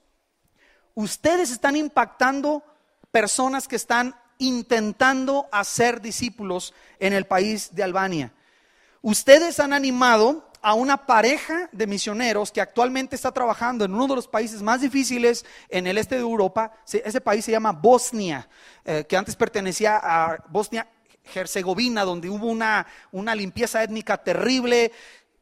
ustedes están impactando personas que están intentando hacer discípulos en el país de Albania. Ustedes han animado a una pareja de misioneros que actualmente está trabajando en uno de los países más difíciles en el este de Europa. Ese país se llama Bosnia, que antes pertenecía a Bosnia-Herzegovina, donde hubo una limpieza étnica terrible.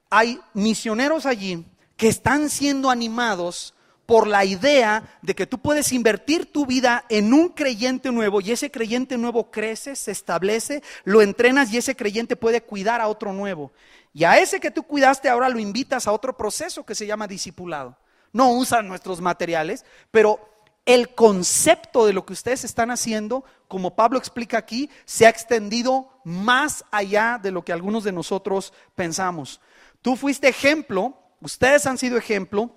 Hay misioneros allí que están siendo animados por la idea de que tú puedes invertir tu vida en un creyente nuevo, y ese creyente nuevo crece, se establece, lo entrenas, y ese creyente puede cuidar a otro nuevo. Y a ese que tú cuidaste ahora lo invitas a otro proceso que se llama discipulado. No usan nuestros materiales, pero el concepto de lo que ustedes están haciendo, como Pablo explica aquí, se ha extendido más allá de lo que algunos de nosotros pensamos. Tú fuiste ejemplo, ustedes han sido ejemplo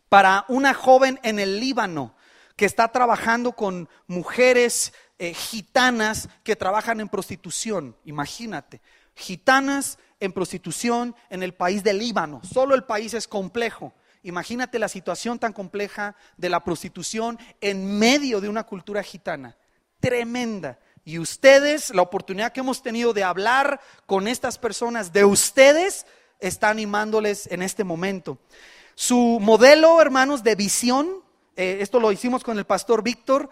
para una joven en el Líbano que está trabajando con mujeres gitanas que trabajan en prostitución. Imagínate, gitanas en prostitución en el país del Líbano. Solo el país es complejo. Imagínate la situación tan compleja de la prostitución en medio de una cultura gitana. Tremenda. Y ustedes, la oportunidad que hemos tenido de hablar con estas personas, de ustedes, está animándoles en este momento. Su modelo, hermanos, de visión, esto lo hicimos con el pastor Víctor,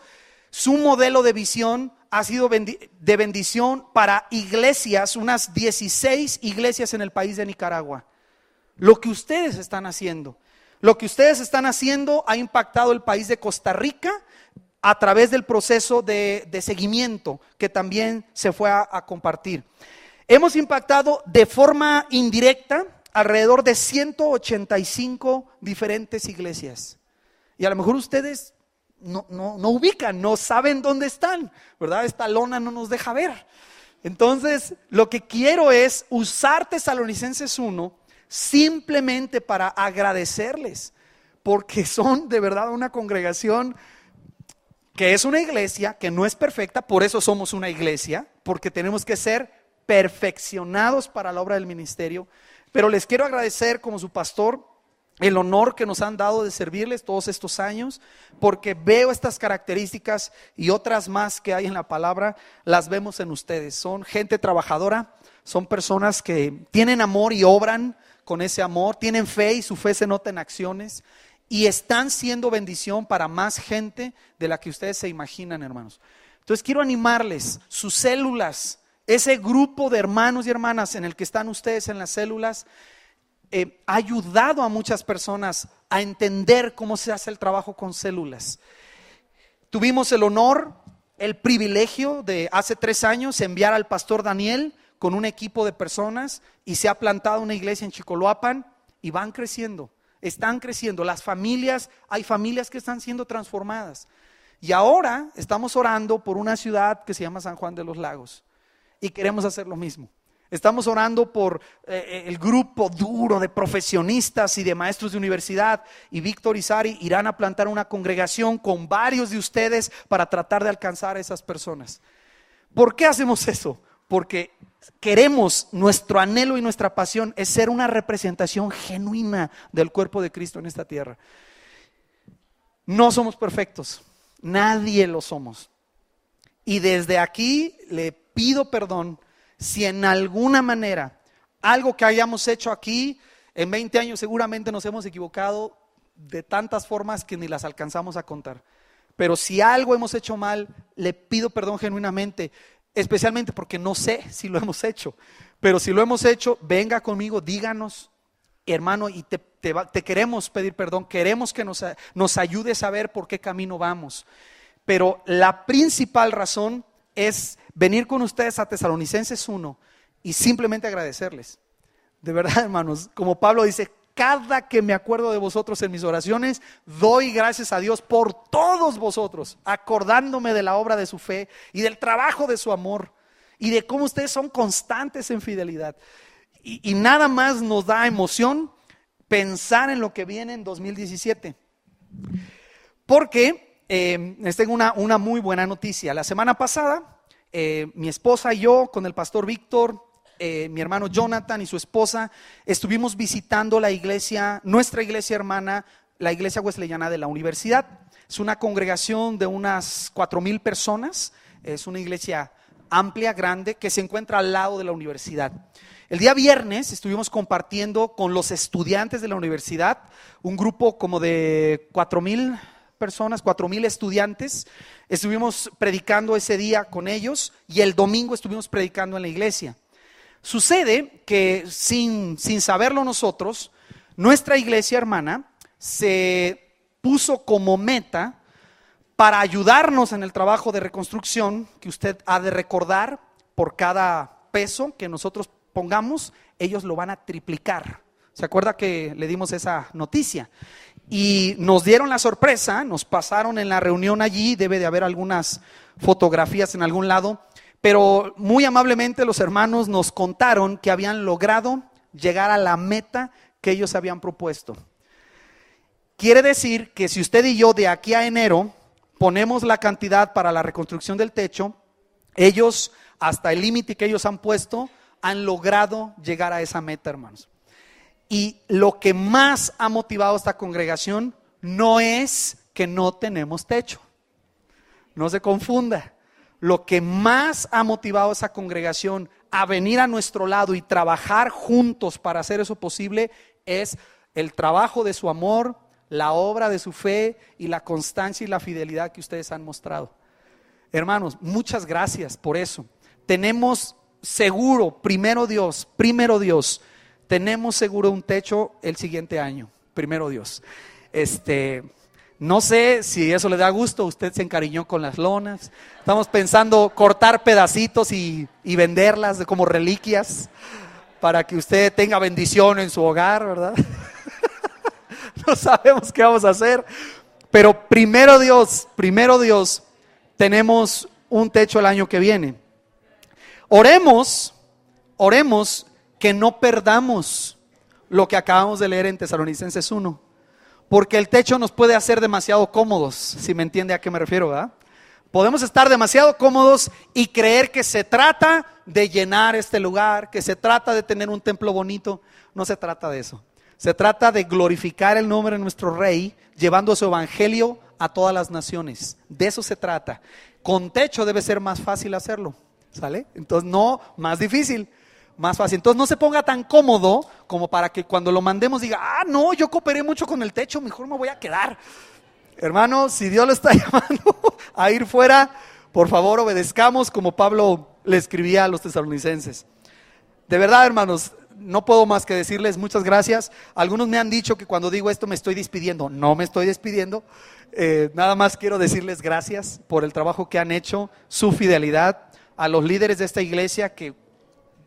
su modelo de visión ha sido de bendición para iglesias, unas 16 iglesias en el país de Nicaragua. Lo que ustedes están haciendo ha impactado el país de Costa Rica a través del proceso de seguimiento que también se fue a compartir. Hemos impactado de forma indirecta alrededor de 185 diferentes iglesias. Y a lo mejor ustedes no ubican, no saben dónde están, ¿verdad? Esta lona no nos deja ver. Entonces, lo que quiero es usar Tesalonicenses 1 simplemente para agradecerles, porque son de verdad una congregación que es una iglesia que no es perfecta. Por eso somos una iglesia, porque tenemos que ser perfeccionados para la obra del ministerio. Pero les quiero agradecer como su pastor el honor que nos han dado de servirles todos estos años, porque veo estas características y otras más que hay en la palabra, las vemos en ustedes. Son gente trabajadora, son personas que tienen amor y obran con ese amor, tienen fe y su fe se nota en acciones, y están siendo bendición para más gente de la que ustedes se imaginan, hermanos. Entonces quiero animarles, sus células, ese grupo de hermanos y hermanas en el que están ustedes en las células, ha ayudado a muchas personas a entender cómo se hace el trabajo con células. Tuvimos el honor, el privilegio de hace 3 años enviar al pastor Daniel con un equipo de personas, y se ha plantado una iglesia en Chicoloapan y van creciendo, están creciendo. Las familias, hay familias que están siendo transformadas, y ahora estamos orando por una ciudad que se llama San Juan de los Lagos y queremos hacer lo mismo. Estamos orando por el grupo duro de profesionistas y de maestros de universidad, y Víctor y Sari irán a plantar una congregación con varios de ustedes para tratar de alcanzar a esas personas. ¿Por qué hacemos eso? Porque queremos, nuestro anhelo y nuestra pasión es ser una representación genuina del cuerpo de Cristo en esta tierra. No somos perfectos, nadie lo somos, y desde aquí le pido perdón si en alguna manera algo que hayamos hecho aquí en 20 años seguramente nos hemos equivocado de tantas formas que ni las alcanzamos a contar. Pero si algo hemos hecho mal, le pido perdón genuinamente, especialmente porque no sé si lo hemos hecho. Pero si lo hemos hecho, venga conmigo, díganos, hermano, y te queremos pedir perdón, queremos que nos ayudes a ver por qué camino vamos. Pero la principal razón es venir con ustedes a Tesalonicenses 1 y simplemente agradecerles. De verdad, hermanos, como Pablo dice, cada que me acuerdo de vosotros en mis oraciones, doy gracias a Dios por todos vosotros, acordándome de la obra de su fe y del trabajo de su amor y de cómo ustedes son constantes en fidelidad. Y nada más nos da emoción pensar en lo que viene en 2017. Porque les tengo una muy buena noticia. La semana pasada, mi esposa y yo, con el pastor Víctor, mi hermano Jonathan y su esposa, estuvimos visitando la iglesia, nuestra iglesia hermana, la iglesia wesleyana de la universidad. Es una congregación de unas 4,000 personas Es una iglesia amplia, grande, que se encuentra al lado de la universidad. El día viernes estuvimos compartiendo con los estudiantes de la universidad, un grupo como de 4,000 personas, 4,000 estudiantes. Estuvimos predicando ese día con ellos y el domingo estuvimos predicando en la iglesia. Sucede que sin saberlo nosotros, nuestra iglesia hermana se puso como meta para ayudarnos en el trabajo de reconstrucción, que usted ha de recordar, por cada peso que nosotros pongamos, ellos lo van a triplicar. ¿Se acuerda que le dimos esa noticia? Y nos dieron la sorpresa, nos pasaron en la reunión allí, debe de haber algunas fotografías en algún lado, pero muy amablemente los hermanos nos contaron que habían logrado llegar a la meta que ellos habían propuesto. Quiere decir que si usted y yo de aquí a enero ponemos la cantidad para la reconstrucción del techo, ellos, hasta el límite que ellos han puesto, han logrado llegar a esa meta, hermanos. Y lo que más ha motivado a esta congregación no es que no tenemos techo. No se confunda. Lo que más ha motivado a esa congregación a venir a nuestro lado y trabajar juntos para hacer eso posible es el trabajo de su amor, la obra de su fe y la constancia y la fidelidad que ustedes han mostrado. Hermanos, muchas gracias por eso. Tenemos seguro, primero Dios, tenemos seguro un techo el siguiente año, primero Dios. No sé si eso le da gusto, usted se encariñó con las lonas. Estamos pensando cortar pedacitos y venderlas como reliquias para que usted tenga bendición en su hogar, ¿verdad? No sabemos qué vamos a hacer, pero primero Dios, tenemos un techo el año que viene. Oremos que no perdamos lo que acabamos de leer en Tesalonicenses 1, porque el techo nos puede hacer demasiado cómodos, si me entiende a qué me refiero, ¿verdad? Podemos estar demasiado cómodos y creer que se trata de llenar este lugar, que se trata de tener un templo bonito. No se trata de eso. Se trata de glorificar el nombre de nuestro Rey, llevando su evangelio a todas las naciones. De eso se trata. Con techo debe ser más fácil hacerlo, ¿sale? Entonces no, más difícil, más fácil. Entonces no se ponga tan cómodo como para que cuando lo mandemos diga, no, yo cooperé mucho con el techo, mejor me voy a quedar. Hermano, si Dios lo está llamando a ir fuera, por favor obedezcamos como Pablo le escribía a los tesalonicenses. De verdad, hermanos, no puedo más que decirles muchas gracias. Algunos me han dicho que cuando digo esto me estoy despidiendo. No me estoy despidiendo. Nada más quiero decirles gracias por el trabajo que han hecho, su fidelidad, a los líderes de esta iglesia que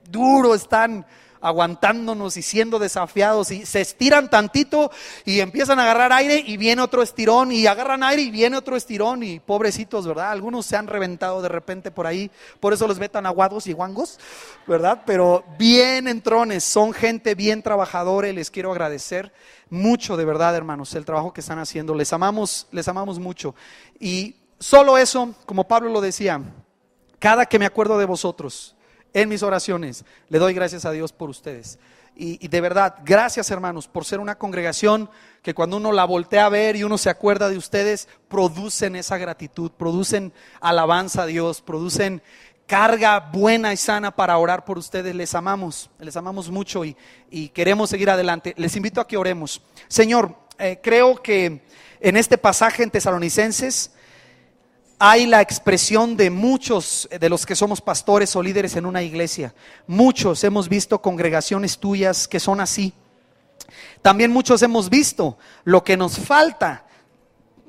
duro están aguantándonos y siendo desafiados, y se estiran tantito y empiezan a agarrar aire y viene otro estirón, y agarran aire y viene otro estirón, y pobrecitos, ¿verdad? Algunos se han reventado de repente por ahí, por eso los ve tan aguados y guangos, ¿verdad? Pero bien entrones, son gente bien trabajadora y les quiero agradecer mucho, de verdad, hermanos, el trabajo que están haciendo. Les amamos mucho. Y solo eso, como Pablo lo decía, cada que me acuerdo de vosotros en mis oraciones, le doy gracias a Dios por ustedes. Y de verdad, gracias, hermanos, por ser una congregación que cuando uno la voltea a ver y uno se acuerda de ustedes, producen esa gratitud, producen alabanza a Dios, producen carga buena y sana para orar por ustedes. Les amamos mucho y queremos seguir adelante. Les invito a que oremos. Señor, creo que en este pasaje en Tesalonicenses hay la expresión de muchos de los que somos pastores o líderes en una iglesia. Muchos hemos visto congregaciones tuyas que son así. También muchos hemos visto lo que nos falta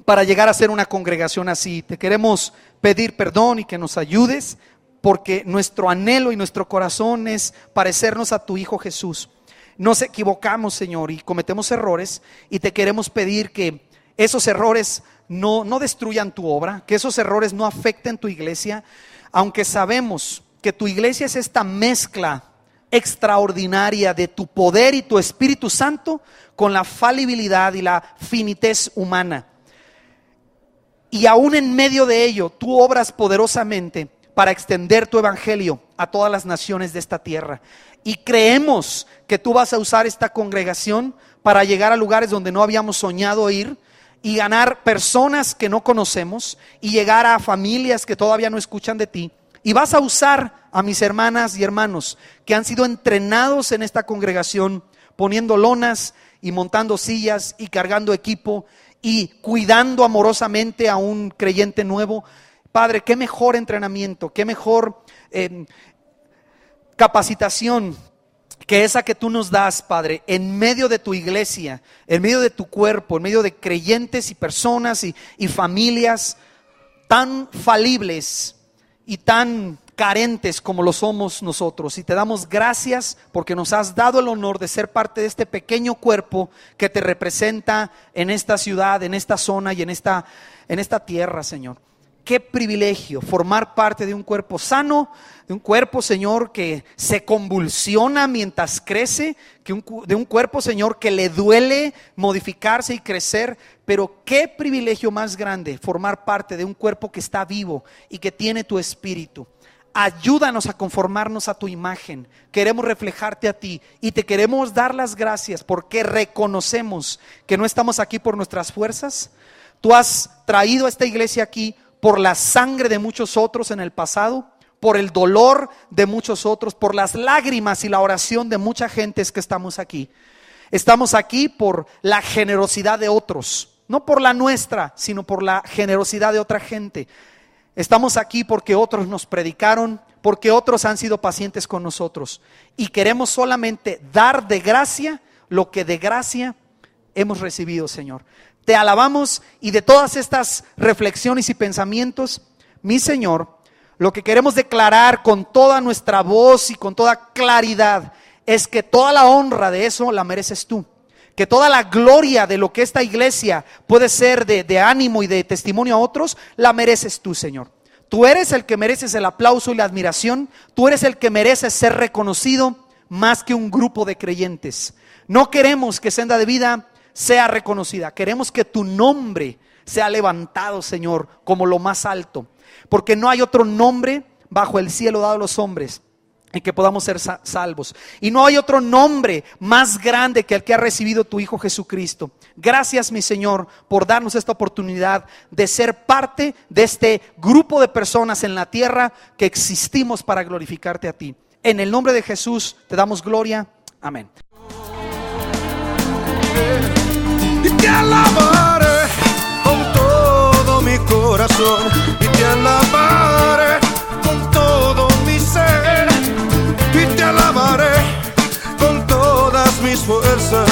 para llegar a ser una congregación así. Te queremos pedir perdón y que nos ayudes, porque nuestro anhelo y nuestro corazón es parecernos a tu Hijo Jesús. Nos equivocamos, Señor, y cometemos errores, y te queremos pedir que esos errores no destruyan tu obra, que esos errores no afecten tu iglesia, aunque sabemos que tu iglesia es esta mezcla extraordinaria de tu poder y tu Espíritu Santo con la falibilidad y la finitez humana. Y aún en medio de ello, tú obras poderosamente para extender tu evangelio a todas las naciones de esta tierra. Y creemos que tú vas a usar esta congregación para llegar a lugares donde no habíamos soñado ir, y ganar personas que no conocemos y llegar a familias que todavía no escuchan de ti. Y vas a usar a mis hermanas y hermanos que han sido entrenados en esta congregación, poniendo lonas y montando sillas y cargando equipo y cuidando amorosamente a un creyente nuevo. Padre, qué mejor entrenamiento, qué mejor capacitación que esa que tú nos das, Padre, en medio de tu iglesia, en medio de tu cuerpo, en medio de creyentes y personas y familias tan falibles y tan carentes como lo somos nosotros. Y te damos gracias porque nos has dado el honor de ser parte de este pequeño cuerpo que te representa en esta ciudad, en esta zona y en esta tierra, Señor. Qué privilegio formar parte de un cuerpo sano, de un cuerpo, Señor, que se convulsiona mientras crece, de un cuerpo, Señor, que le duele modificarse y crecer. Pero qué privilegio más grande formar parte de un cuerpo que está vivo y que tiene tu espíritu. Ayúdanos a conformarnos a tu imagen. Queremos reflejarte a ti y te queremos dar las gracias porque reconocemos que no estamos aquí por nuestras fuerzas. Tú has traído a esta iglesia aquí por la sangre de muchos otros en el pasado, por el dolor de muchos otros, por las lágrimas y la oración de mucha gente que estamos aquí. Estamos aquí por la generosidad de otros, no por la nuestra, sino por la generosidad de otra gente. Estamos aquí porque otros nos predicaron, porque otros han sido pacientes con nosotros. Y queremos solamente dar de gracia lo que de gracia hemos recibido, Señor. Te alabamos y de todas estas reflexiones y pensamientos, mi Señor, lo que queremos declarar con toda nuestra voz y con toda claridad es que toda la honra de eso la mereces tú. Que toda la gloria de lo que esta iglesia puede ser de ánimo y de testimonio a otros, la mereces tú, Señor. Tú eres el que mereces el aplauso y la admiración. Tú eres el que mereces ser reconocido más que un grupo de creyentes. No queremos que Senda de Vida sea reconocida. Queremos que tu nombre sea levantado, Señor, como lo más alto. Porque no hay otro nombre bajo el cielo dado a los hombres en que podamos ser salvos. Y no hay otro nombre más grande que el que ha recibido tu Hijo Jesucristo. Gracias, mi Señor, por darnos esta oportunidad de ser parte de este grupo de personas en la tierra que existimos para glorificarte a ti. En el nombre de Jesús te damos gloria. Amén. Y te alabaré con todo mi corazón, y te alabaré con todo mi ser, y te alabaré con todas mis fuerzas.